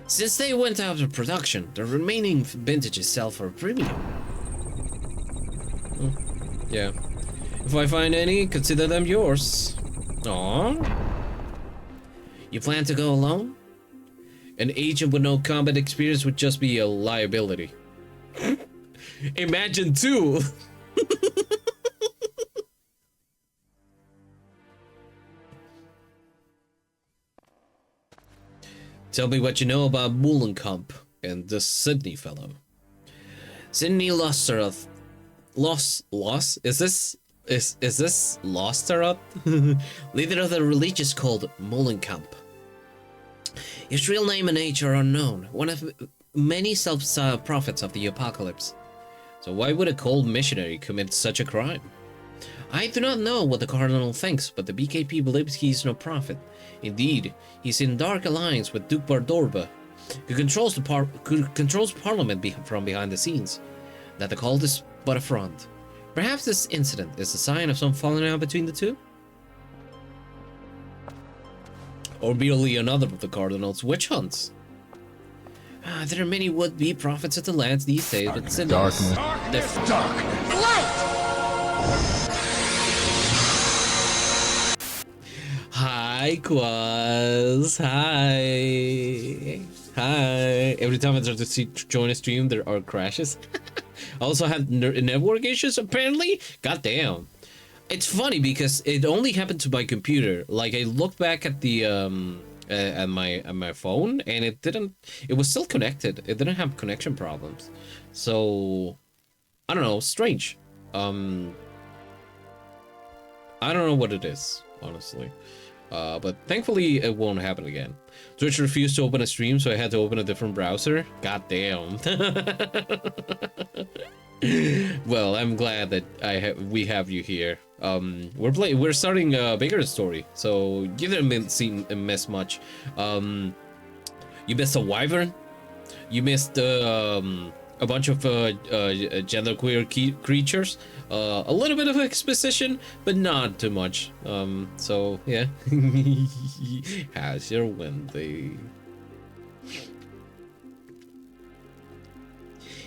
Since they went out of production, the remaining vintages sell for a premium. Yeah. If I find any, consider them yours. Aww. You plan to go alone? An agent with no combat experience would just be a liability. Imagine two. Tell me what you know about Moolenkamp and this Sydney fellow. Sydney Losteroth. Is this Losteroth? Leader of the religious cult Moolenkamp. His real name and age are unknown. One of many self-prophets of the apocalypse. So why would a cold missionary commit such a crime? I do not know what the Cardinal thinks, but the BKP believes he is no prophet. Indeed, he is in dark alliance with Duke Bardorba, who controls Parliament from behind the scenes. That the cult is but a front. Perhaps this incident is a sign of some falling out between the two? Or merely another of the Cardinal's witch hunts? There are many would-be prophets at the lands these days, but still Darkness. Dark. Light. Hi, Quaz. Hi. Hi. Every time I try to join a stream, there are crashes. I also have network issues, apparently. God damn. It's funny because it only happened to my computer. Like, I looked back at the at my phone, and it was still connected. It didn't have connection problems. So I don't know, strange. I don't know what it is, honestly. But thankfully it won't happen again. Twitch refused to open a stream, so I had to open a different browser. God damn. Well, I'm glad that we have you here. We're starting Vagrant Story, so you didn't miss much. You missed a wyvern. You missed a bunch of genderqueer creatures. A little bit of exposition, but not too much. So yeah. How's your Wednesday?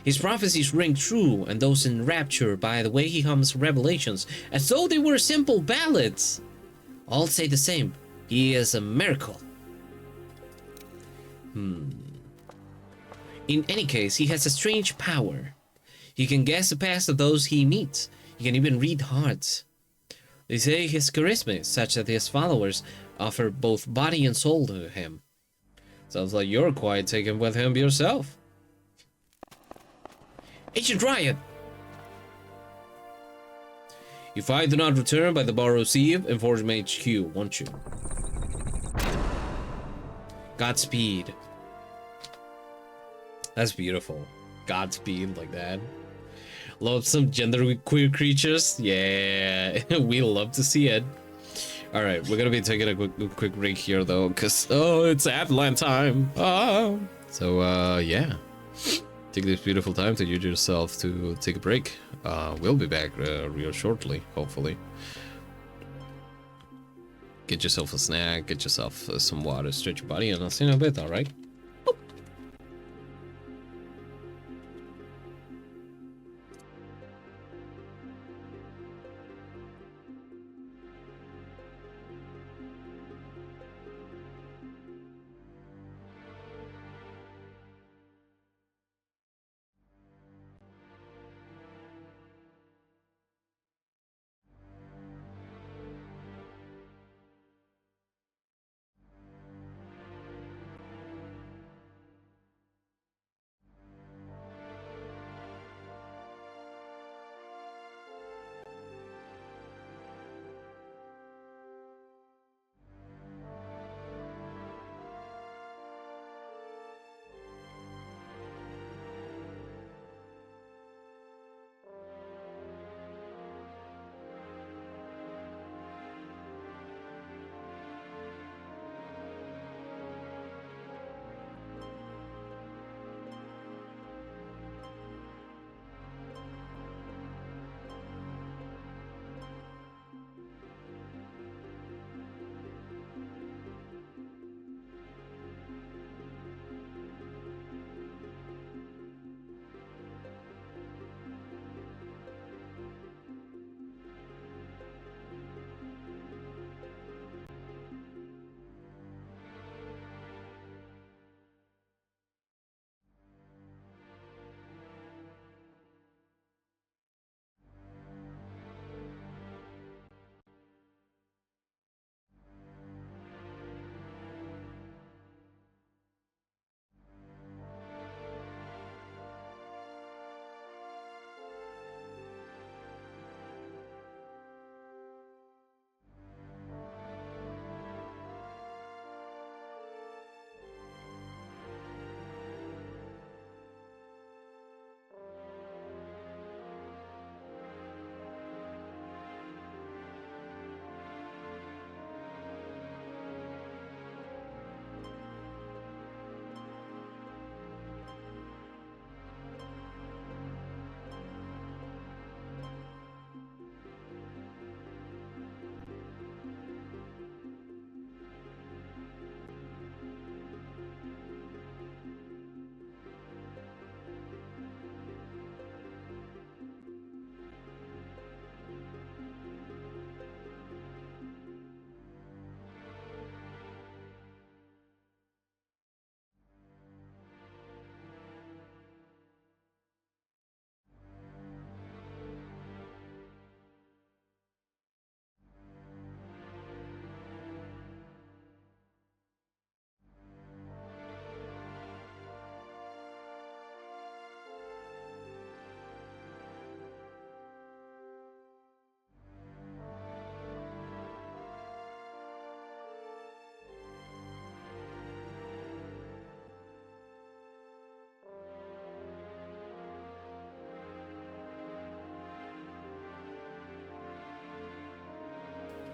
His prophecies ring true, and those in rapture by the way he hums revelations, as though they were simple ballads. All say the same. He is a miracle. In any case, he has a strange power. He can guess the past of those he meets. He can even read hearts. They say his charisma is such that his followers offer both body and soul to him. Sounds like you're quite taken with him yourself. Agent Riot! If I do not return by the Barrow's Eve, inform HQ, won't you? Godspeed. That's beautiful. Godspeed like that. Love some genderqueer creatures? Yeah, we love to see it. Alright, we're gonna be taking a quick break here though, because, oh, it's Adeline time. So, yeah. Take this beautiful time to use yourself to take a break. We'll be back real shortly, hopefully. Get yourself a snack, get yourself some water, stretch your body, and I'll see you in a bit, alright?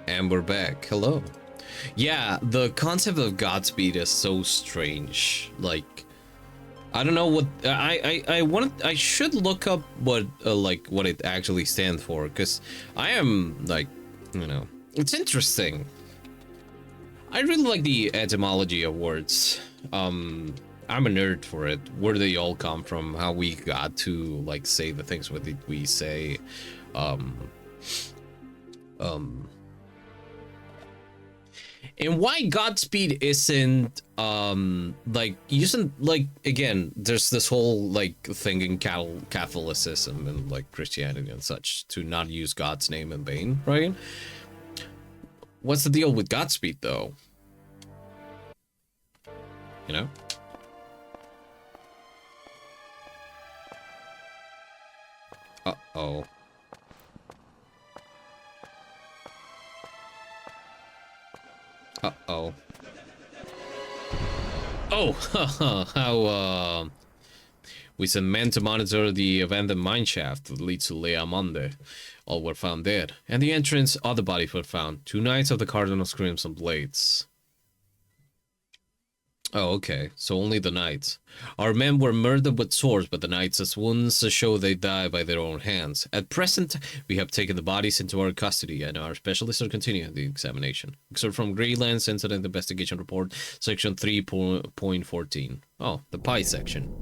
And we're back. Hello. Yeah, the concept of Godspeed is so strange. Like, I don't know what I should look up what like what it actually stands for, because I am like, you know, it's interesting. I really like the etymology of words. I'm a nerd for it. Where they all come from, how we got to like say the things what we say. And why Godspeed isn't like using, like, again, there's this whole like thing in Catholicism and like Christianity and such to not use God's name in vain, right? What's the deal with Godspeed though? You know? Uh-oh. Uh-oh. Oh, how, we sent men to monitor the abandoned mineshaft that leads to Leamonde. All were found dead, and the entrance, other bodies were found. 2 knights of the Cardinal's Crimson Blades. Oh, okay, so only the knights. Our men were murdered with swords, but the knights' wounds show they died by their own hands. At present, we have taken the bodies into our custody, and our specialists are continuing the examination. Excerpt from Greyland's Incident Investigation Report, section 3.14. Oh, the pie section.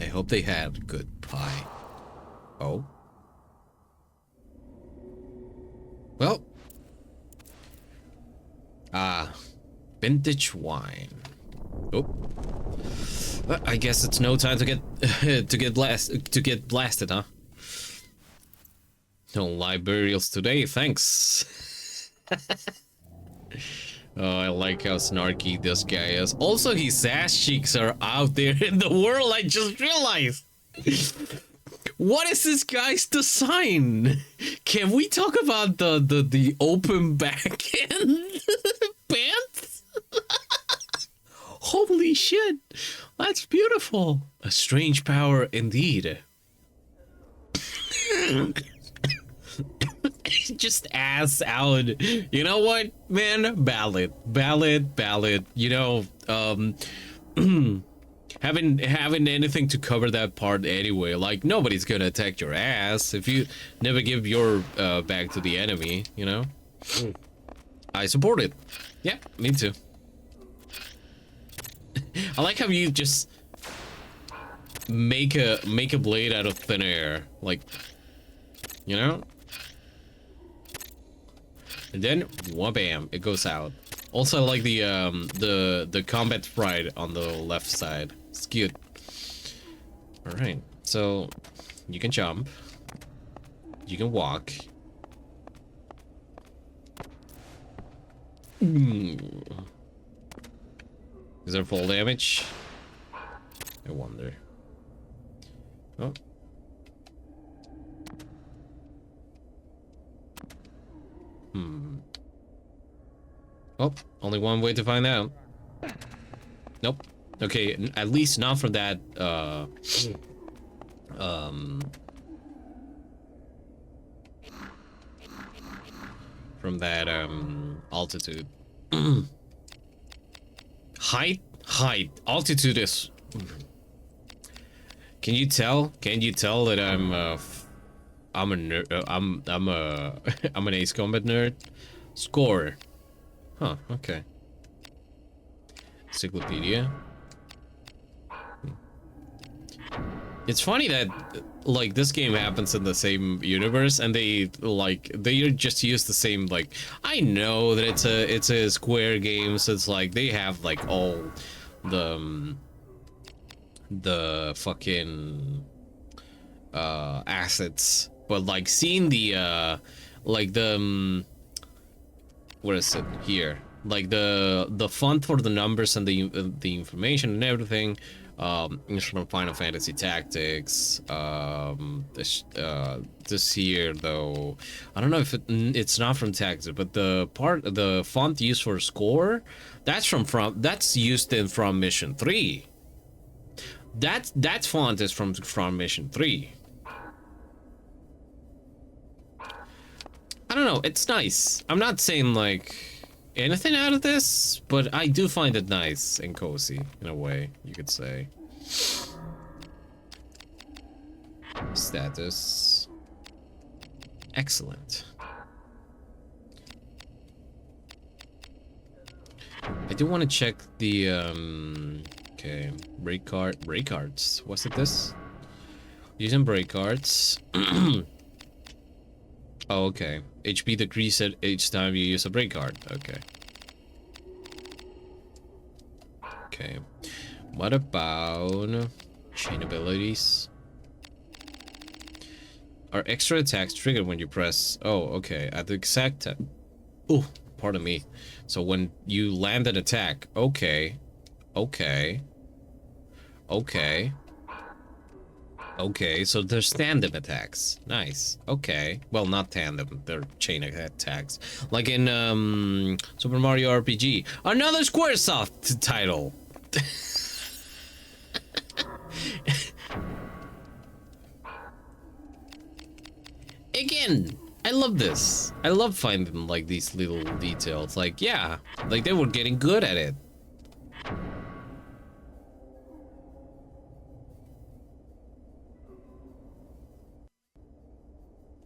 I hope they had good pie. Oh? Well. Vintage wine. Oh, well, I guess it's no time to get blasted, huh? No live burials today, thanks. Oh, I like how snarky this guy is. Also, his ass cheeks are out there in the world. I just realized. What is this guy's design? Can we talk about the open back end pants? Holy shit, that's beautiful. A strange power indeed. Just ass out. You know what, man? Ballad. You know, having anything to cover that part anyway. Like, nobody's gonna attack your ass if you never give your back to the enemy, you know? I support it. Yeah, me too. I like how you just make a blade out of thin air, like, you know? And then wha-bam, it goes out. Also, I like the combat sprite on the left side. It's cute. All right, so you can jump, you can walk. Is there full damage? I wonder. Oh. Oh, only one way to find out. Nope. Okay, at least not from that, from that, altitude. Height, altitude is. Can you tell that I'm a nerd? I'm an Ace Combat nerd. Score. Huh. Okay. Encyclopedia. It's funny that like this game happens in the same universe, and they just use the same, like, I know that it's a Square game, so it's like they have like all the fucking assets, but like seeing the like the what is it here, like the font for the numbers and the information and everything. It's from Final Fantasy Tactics. This here though, I don't know if it's not from Tactics, but the font used for score, that's used in From Mission 3. That font is from Mission 3. I don't know, it's nice. I'm not saying like anything out of this, but I do find it nice and cozy in a way, you could say. Status. Excellent. I do want to check the okay, break cards. Was it this? Using break cards. Oh, okay. HP decrease at each time you use a break card. Okay. Okay. What about chain abilities? Are extra attacks triggered when you press? Oh, okay. At the exact time. Oh, pardon me. So when you land an attack, okay. Okay. Okay. Okay, so they're tandem attacks. Nice. Okay. Well, not tandem. They're chain attacks. Like in Super Mario RPG. Another Squaresoft title. Again, I love this. I love finding like these little details. Like, yeah, like they were getting good at it.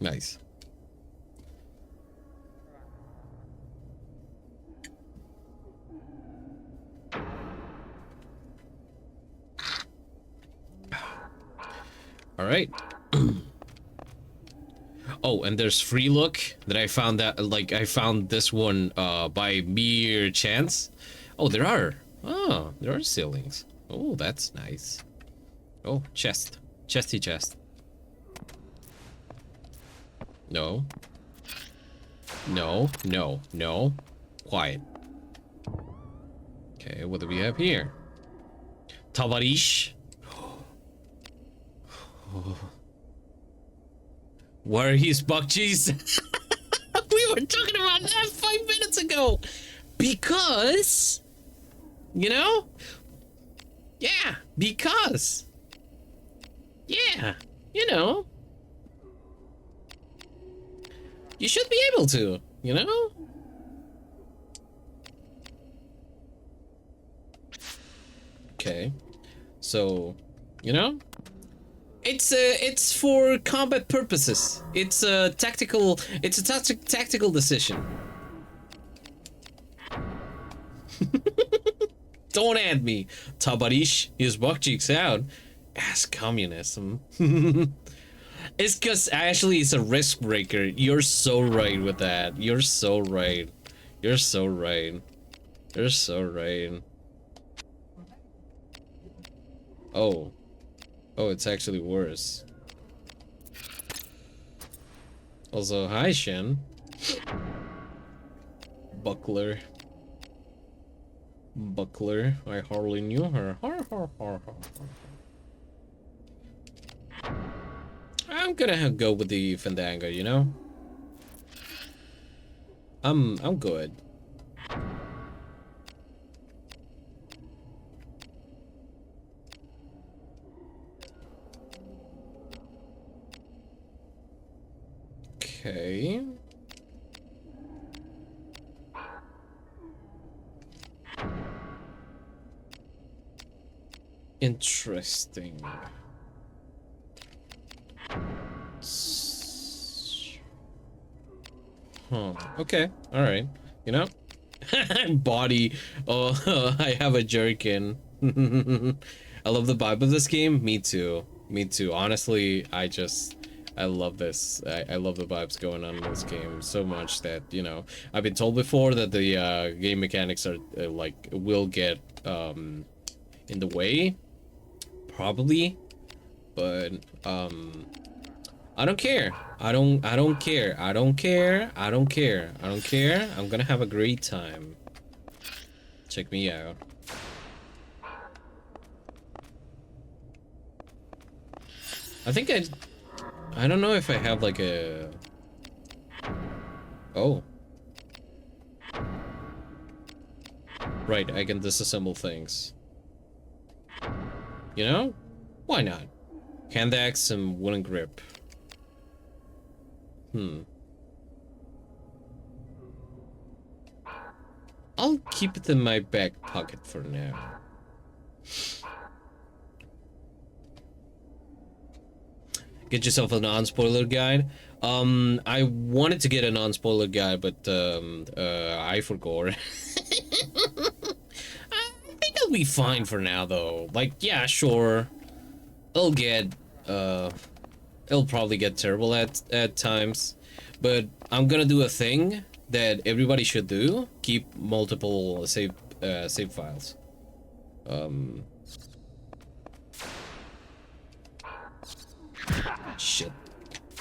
Nice. All right. Oh, and there's free look that I found that like I found this one by mere chance. Oh, there are. Oh, there are ceilings. Oh, that's nice. Oh, chest. Chesty chest. No. No, no, no. Quiet. Okay, what do we have here? Tavarish. Oh. What are his bakchis? We were talking about that 5 minutes ago. Because, you know? Yeah, because. Yeah, you know. You should be able to, you know? Okay. So, you know? It's for combat purposes. It's a tactical decision. Don't add me. Tabarish, his buck cheeks out. Ass communism. It's because actually it's a risk breaker. You're so right with that. You're so right. You're so right. You're so right. Oh. Oh, it's actually worse. Also, hi, Shen. Buckler. Buckler. I hardly knew her. I'm gonna go with the Fandango, you know? I'm good. Okay. Interesting. Huh. Okay. All right. You know? Body. Oh, I have a jerkin. I love the vibe of this game. Me too. Me too. Honestly, I love this. I love the vibes going on in this game so much that, you know, I've been told before that the game mechanics are like will get in the way, probably, but I don't care. I don't care. I don't care. I don't care. I don't care. I'm gonna have a great time. Check me out. I think I don't know if I have like a... Oh. Right, I can disassemble things. You know? Why not? Hand axe and wooden grip. I'll keep it in my back pocket for now. Get yourself a non-spoiler guide. I wanted to get a non-spoiler guide, but I forgot. I think I'll be fine for now, though. Like, yeah, sure. It'll probably get terrible at times, but I'm gonna do a thing that everybody should do: keep multiple save files. Shit.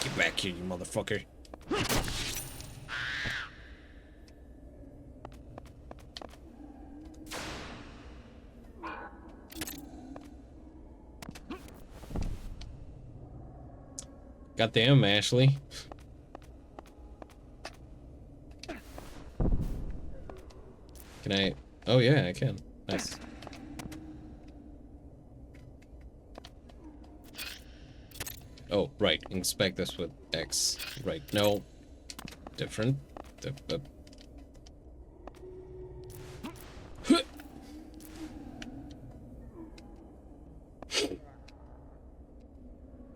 Get back here, you motherfucker. Goddamn, Ashley. Can I? Oh yeah, I can. Nice. Oh, right. Inspect this with X. Right. No. Different.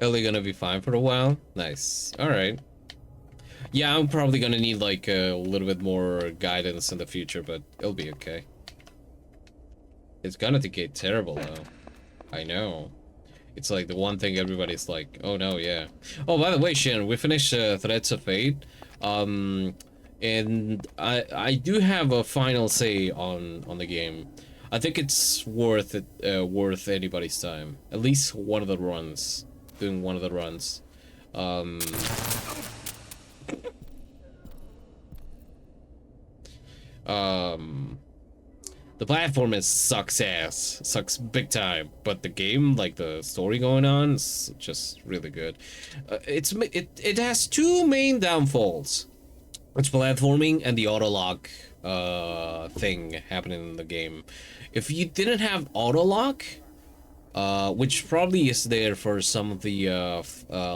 Ellie gonna be fine for a while? Nice. Alright. Yeah, I'm probably gonna need like a little bit more guidance in the future, but it'll be okay. It's gonna get terrible though. I know. It's like the one thing everybody's like, oh no, yeah. Oh, by the way, Shannon, we finished Threads of Fate. And I do have a final say on the game. I think it's worth it, worth anybody's time. At least one of the runs. Doing one of the runs. The platform sucks ass. Sucks big time. But the game, like the story going on, is just really good. It has two main downfalls. It's platforming and the auto-lock thing happening in the game. If you didn't have auto-lock, which probably is there for some of the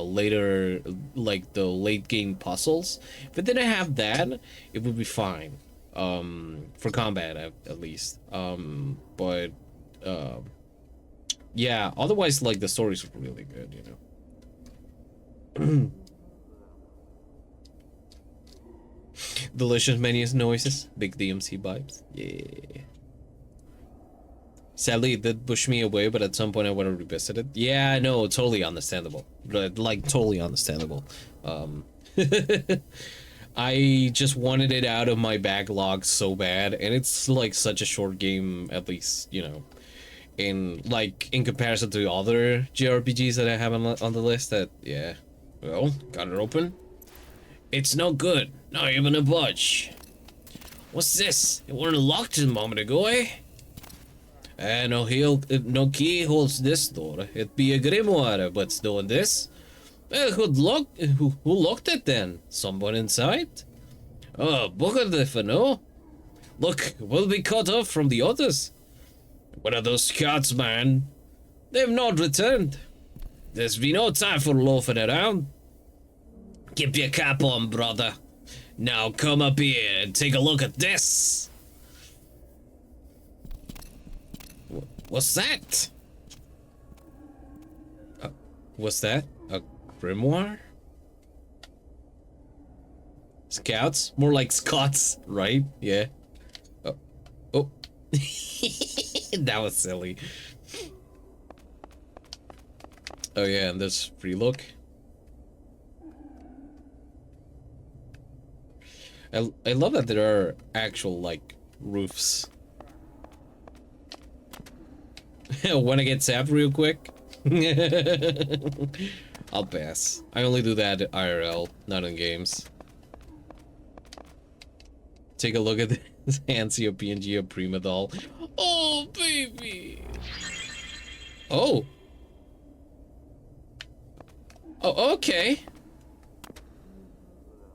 later, like the late game puzzles, if it didn't have that, it would be fine. For combat at least. But yeah, otherwise like the stories are really good, you know. Delicious menus noises, big DMC vibes. Yeah. Sadly, it did push me away, but at some point I want to revisit it. Yeah, I know, totally understandable. Like, totally understandable. I just wanted it out of my backlog so bad, and it's like such a short game, at least, you know, in comparison to other JRPGs that I have on the list. That, yeah, well, got it open. It's no good, not even a budge. What's this? It wasn't locked a moment ago, eh? No key holds this door. It'd be a grimoire, but it's doing this. Well, who locked it then? Someone inside? Oh, bugger if I know. Look, we'll be cut off from the others. What are those cats, man? They've not returned. There's been no time for loafing around. Keep your cap on, brother. Now come up here and take a look at this. What's that? What's that? A grimoire? Scouts? More like Scots, right? Yeah. Oh. That was silly. Oh yeah, and this free look. I love that there are actual, like, roofs. Wanna get zapped real quick? I'll pass. I only do that at IRL, not in games. Take a look at this Hansio PNG of Prima doll. Oh, baby! Oh! Oh, okay.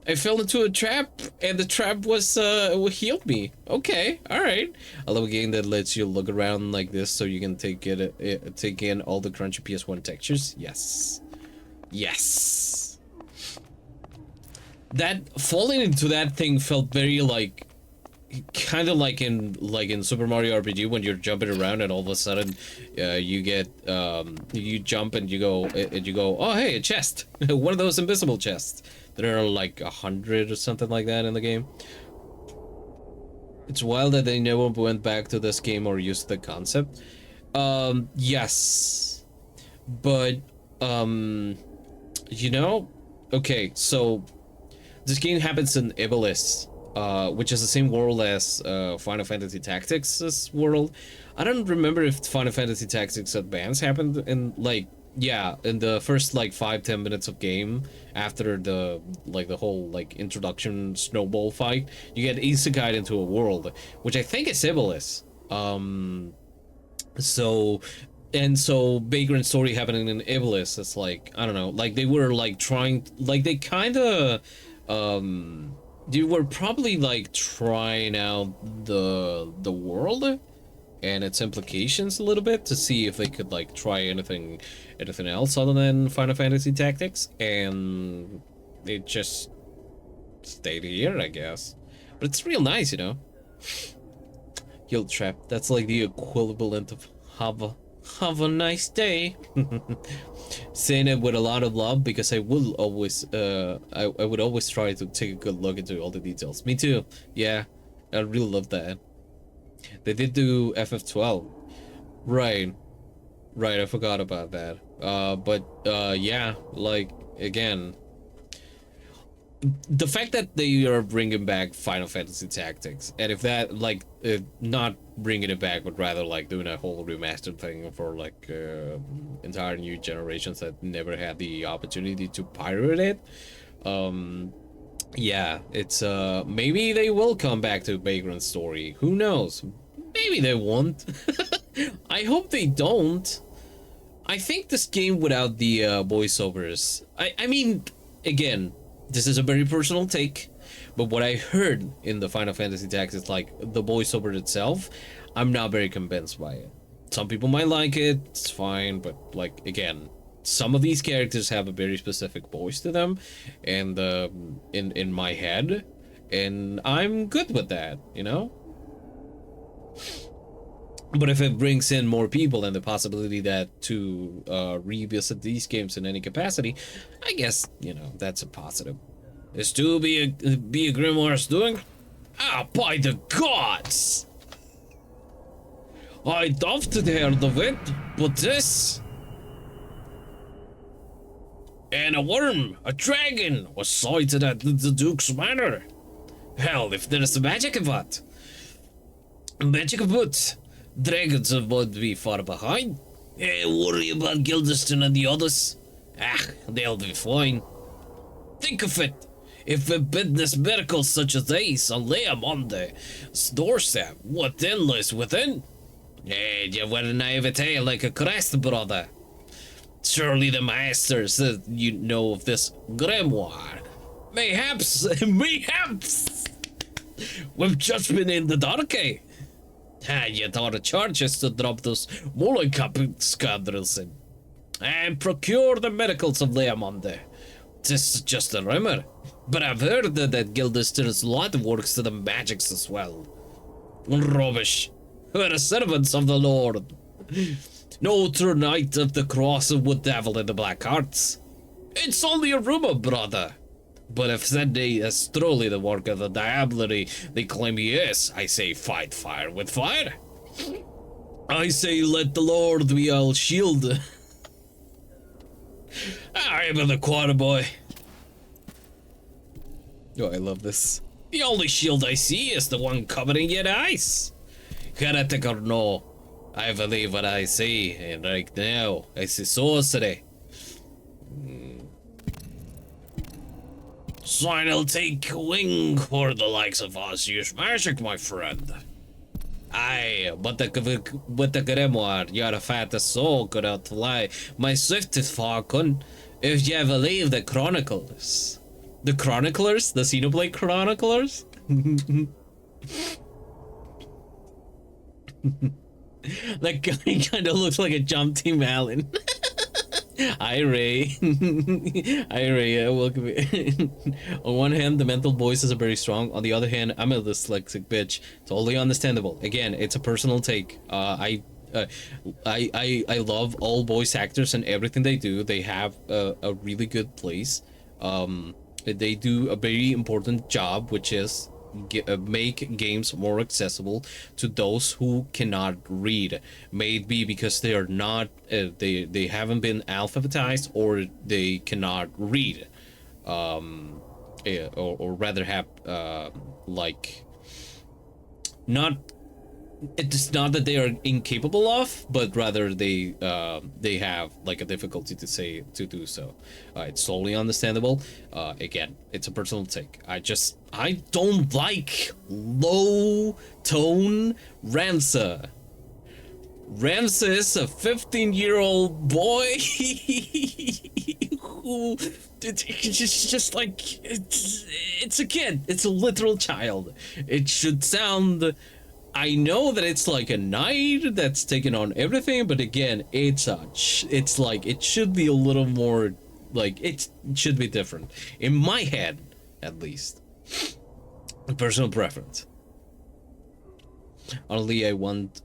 I fell into a trap, and the trap was, healed me. Okay, alright. I love a game that lets you look around like this so you can take in all the crunchy PS1 textures. Yes. Yes. That, falling into that thing felt very, like, kind of like in Super Mario RPG when you're jumping around and all of a sudden you get you jump and you go oh hey, a chest. One of those invisible chests. There are like 100 or something like that in the game. It's wild that they never went back to this game or used the concept. Yes, but you know, okay, so this game happens in Iblis, which is the same world as Final Fantasy Tactics' world. I don't remember if Final Fantasy Tactics Advance happened in, like, yeah, in the first like 5-10 minutes of game after the whole like introduction snowball fight, you get isekai'd into a world, which I think is Iblis. So Vagrant Story happening in Iblis, it's like, I don't know, like they were like trying, like they kind of they were probably like trying out the world and its implications a little bit to see if they could like try anything else other than Final Fantasy Tactics, and it just stayed here, I guess. But it's real nice, you know. Guild Trap, that's like the equivalent of have a nice day. Saying it with a lot of love because I will always I would always try to take a good look into all the details. Me too. Yeah, I really love that. They did do FF12. Right, I forgot about that. But yeah, like, again, the fact that they are bringing back Final Fantasy Tactics, and if that, like, not bringing it back, but rather like doing a whole remastered thing for like entire new generations that never had the opportunity to pirate it. Yeah, it's maybe they will come back to Vagrant Story. Who knows? Maybe they won't. I hope they don't. I think this game without the voiceovers, I mean, again, this is a very personal take, but what I heard in the Final Fantasy Tactics, like the voiceover itself, I'm not very convinced by it. Some people might like it, it's fine, but like, again, some of these characters have a very specific voice to them, and in my head, and I'm good with that, you know? But if it brings in more people and the possibility that to revisit these games in any capacity, I guess, you know, that's a positive. Is to be a grimoire's doing? Ah, by the gods! I'd love to heard of it, but this... And a worm, a dragon, was sighted at the Duke's Manor. Hell, if there's magic about dragons won't be far behind. Hey, worry about Gildeston and the others. Ah, they'll be fine. Think of it. If we witness miracles such as these on Leamonde's doorstep, what then lies within? Hey, you wear a naivete like a crest, brother. Surely the masters that you know of this grimoire. Mayhaps. We've just been in the dark, eh? You thought the charges to drop those Mollenkap scoundrels in and procure the miracles of Leamonde. This is just a rumor, but I've heard that Gildester's lot works to the magics as well. Rubbish. We're servants of the Lord. No true knight of the cross would dabble in the black arts. It's only a rumor, brother. But if Sunday is truly the work of the diablerie they claim he is, I say fight fire with fire. I say let the Lord be our shield. I'm the quarter boy. Oh, I love this. The only shield I see is the one covering your eyes. Heretic or no, I believe what I see, and right now, I see sorcery. Sign'll take wing for the likes of us use magic, my friend. Aye, but with the grimoire, your fattest soul could outfly my swiftest falcon if you believe the chroniclers. The chroniclers? The Xenoblade chroniclers? That guy kind of looks like a Jump Team Allen. Hi Ray. Hi Ray, welcome. On one hand, the mental voices are very strong. On the other hand, I'm a dyslexic bitch. Totally understandable. Again, it's a personal take. I love all voice actors and everything they do. They have a really good place. They do a very important job, which is make games more accessible to those who cannot read. May it be because they are not they haven't been alphabetized, or they cannot read, or rather have like not. It's not that they are incapable of, but rather they have like a difficulty to do so. It's totally understandable. Again, it's a personal take. I don't like low tone Ramsa. Ramsa is a 15-year-old boy who it's just like it's a kid. It's a literal child. It should sound. I know that it's like a knight that's taken on everything, but again, it's like it should be a little more like it should be different in my head, at least. Personal preference. Only I want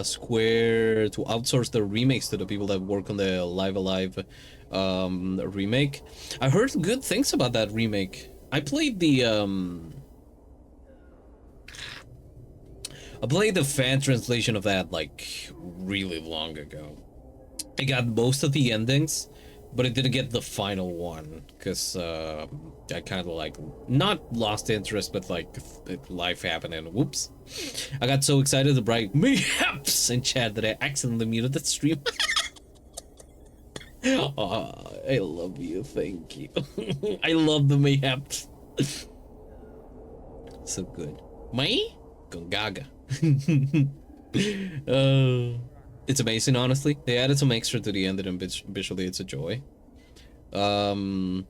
Square to outsource the remakes to the people that work on the Live Alive remake. I heard good things about that remake. I played the fan translation of that like really long ago. I got most of the endings, but I didn't get the final one because I kind of like not lost interest, but like life happened and whoops. I got so excited to write mayhaps in chat that I accidentally muted the stream. Oh, I love you, thank you. I love the mayhaps. So good. Me? Gongaga. It's amazing, honestly. They added some extra to the end and visually it's a joy. Oh,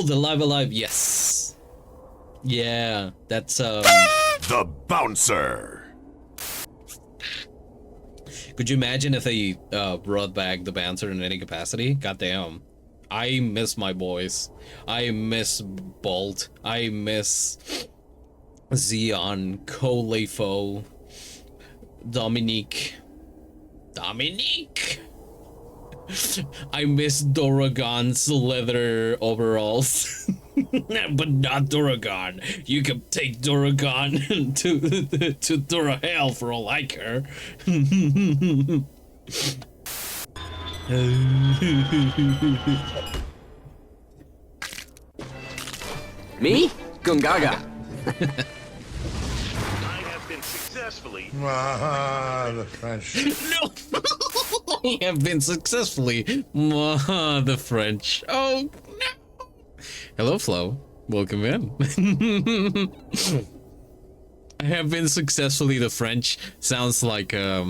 the Live Alive, yes. Yeah, that's The Bouncer. Could you imagine if they brought back the Bouncer in any capacity? Goddamn. I miss my boys. I miss Bolt. I miss Xeon, Colefo, Dominique. I miss Doragon's leather overalls. But not Doragon. You can take Doragon to Dora Hell for all I care. Me? Gungaga. Successfully. The French. No! I have been successfully the French. Oh no! Hello, Flo. Welcome in. I have been successfully the French. Sounds like a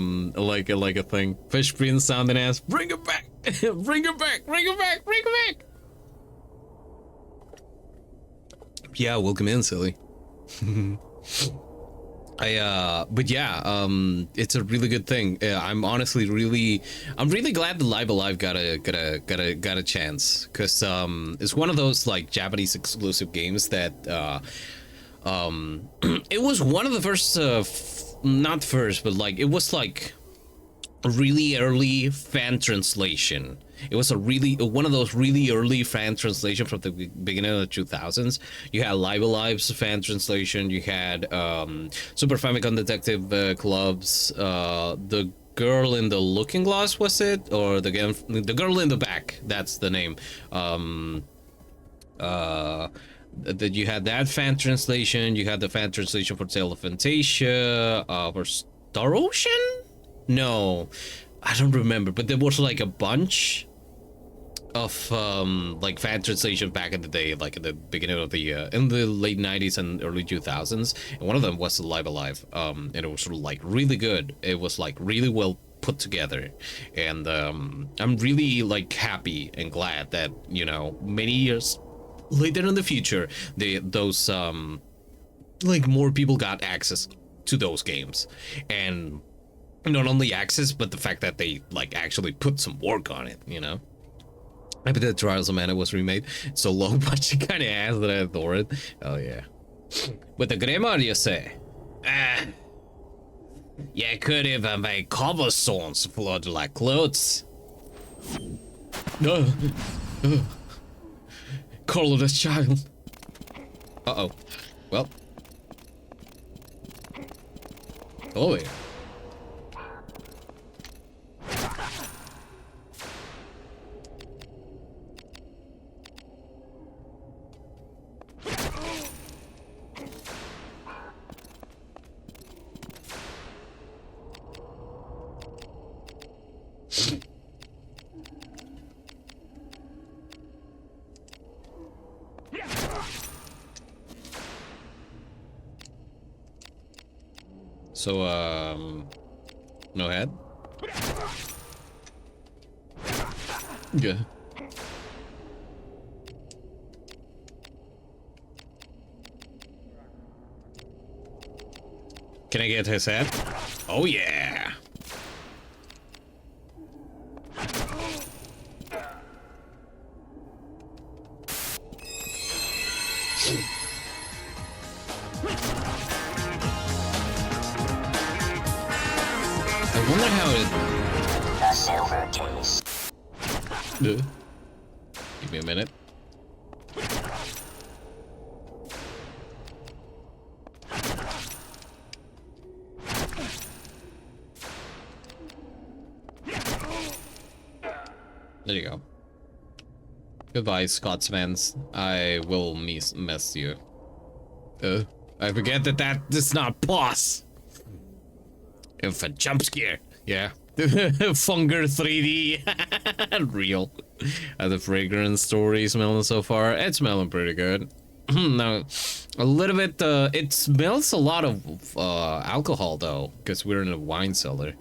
thing. Fish Prince sounding ass. Bring it back! Bring it back! Bring it back! Bring it back! Yeah, welcome in, silly. But yeah, it's a really good thing. I'm honestly I'm really glad the Live Alive got a chance, because it's one of those like Japanese exclusive games that it was one of the first not first, but like it was like a really early fan translation. It was one of those really early fan translation from the beginning of the 2000s. You had Live Alive's fan translation. You had Super Famicom Detective Club's The Girl in the Looking Glass, was it? Or the Girl in the Back. That's the name. That you had that fan translation. You had the fan translation for Tale of Fantasia, for Star Ocean. No, I don't remember. But there was like a bunch of like fan translation back in the day, like at the beginning of the in the late 90s and early 2000s, and one of them was Live Alive, and it was sort of like really good. It was like really well put together, and I'm really like happy and glad that, you know, many years later in the future those like more people got access to those games. And not only access, but the fact that they like actually put some work on it, you know. I bet the Trials of Mana was remade. It's so low budget kind of ass that I adore it. Oh yeah. With the grammar, you say? You could even make cobblestones float like clothes. Colorless child. Uh-oh. Well. Oh yeah. So, no head? Yeah. Can I get his head? Oh yeah. I wonder how it... A silver taste. Give me a minute. There you go. Goodbye, Scotsmans. I will miss you. I forget that that is not boss. If a jump scare, yeah. Funger 3D, real. The Vagrant Story smelling so far. It's smelling pretty good. Now, a little bit. It smells a lot of alcohol though, because we're in a wine cellar.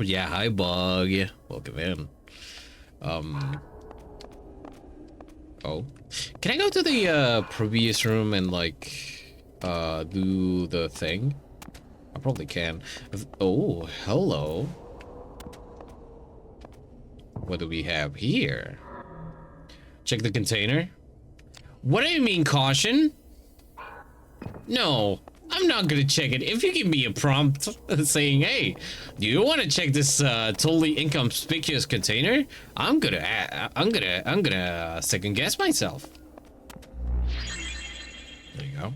Yeah, hi Bug. Welcome in. Oh, can I go to the previous room and like do the thing? I probably can. Oh, hello. What do we have here? Check the container. What do you mean, caution? No, I'm not gonna check it. If you give me a prompt saying, hey, do you want to check this totally inconspicuous container? I'm gonna second guess myself. There you go.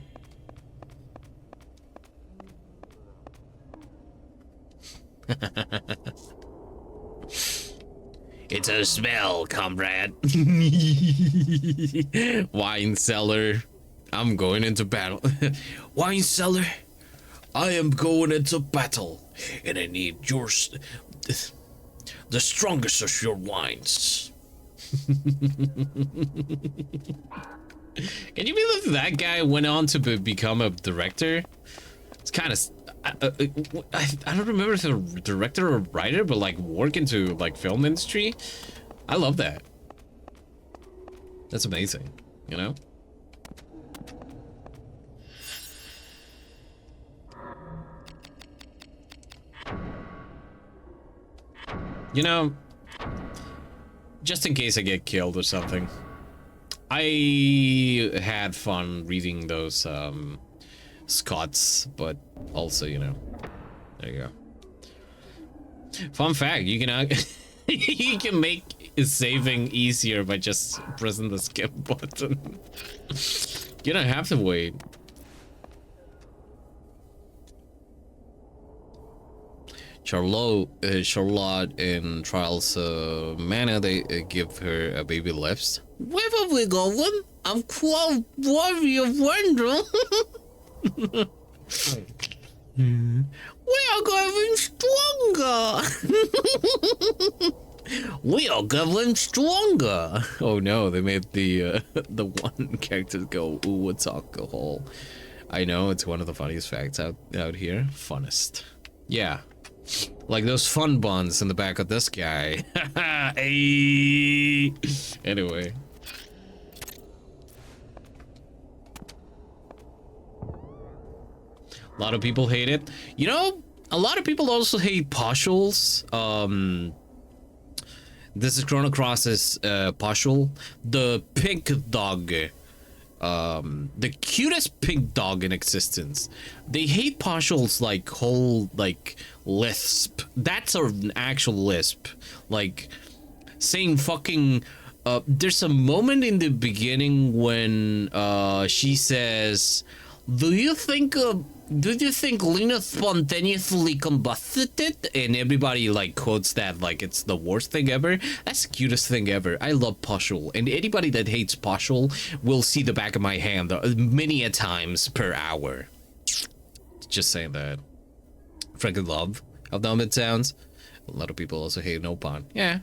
It's a smell, comrade. Wine cellar. I'm going into battle. Wine cellar. I am going into battle, and I need yours, the strongest of your wines. Can you believe that guy went on to become a director? It's kind of. I don't remember if a director or writer, but like work into like film industry. I love that. That's amazing, you know? You know, just in case I get killed or something, I had fun reading those Scots, but also, you know, there you go. Fun fact, you can you can make saving easier by just pressing the skip button. You don't have to wait. Charlotte in Trials Mana, they give her a baby lips. Where are we going? I'm quite warrior wonder. We are getting stronger. We are getting stronger. Oh no, they made the one character go, ooh, what's alcohol? I know, it's one of the funniest facts out here. Funnest. Yeah. Like those fun buns in the back of this guy. Hey. Anyway. A lot of people hate it. You know, a lot of people also hate Pashuls. This is Chrono Cross's Pashul, the pink dog. The cutest pink dog in existence. They hate Pashul's like whole like lisp. That's an actual lisp. Like saying fucking there's a moment in the beginning when she says, do you think Lena spontaneously combusted it? And everybody like quotes that like it's the worst thing ever. That's the cutest thing ever. I love Pashul, and anybody that hates Pashul will see the back of my hand many a times per hour. Just saying that. Frank love how dumb it sounds. A lot of people also hate Nopon. Yeah,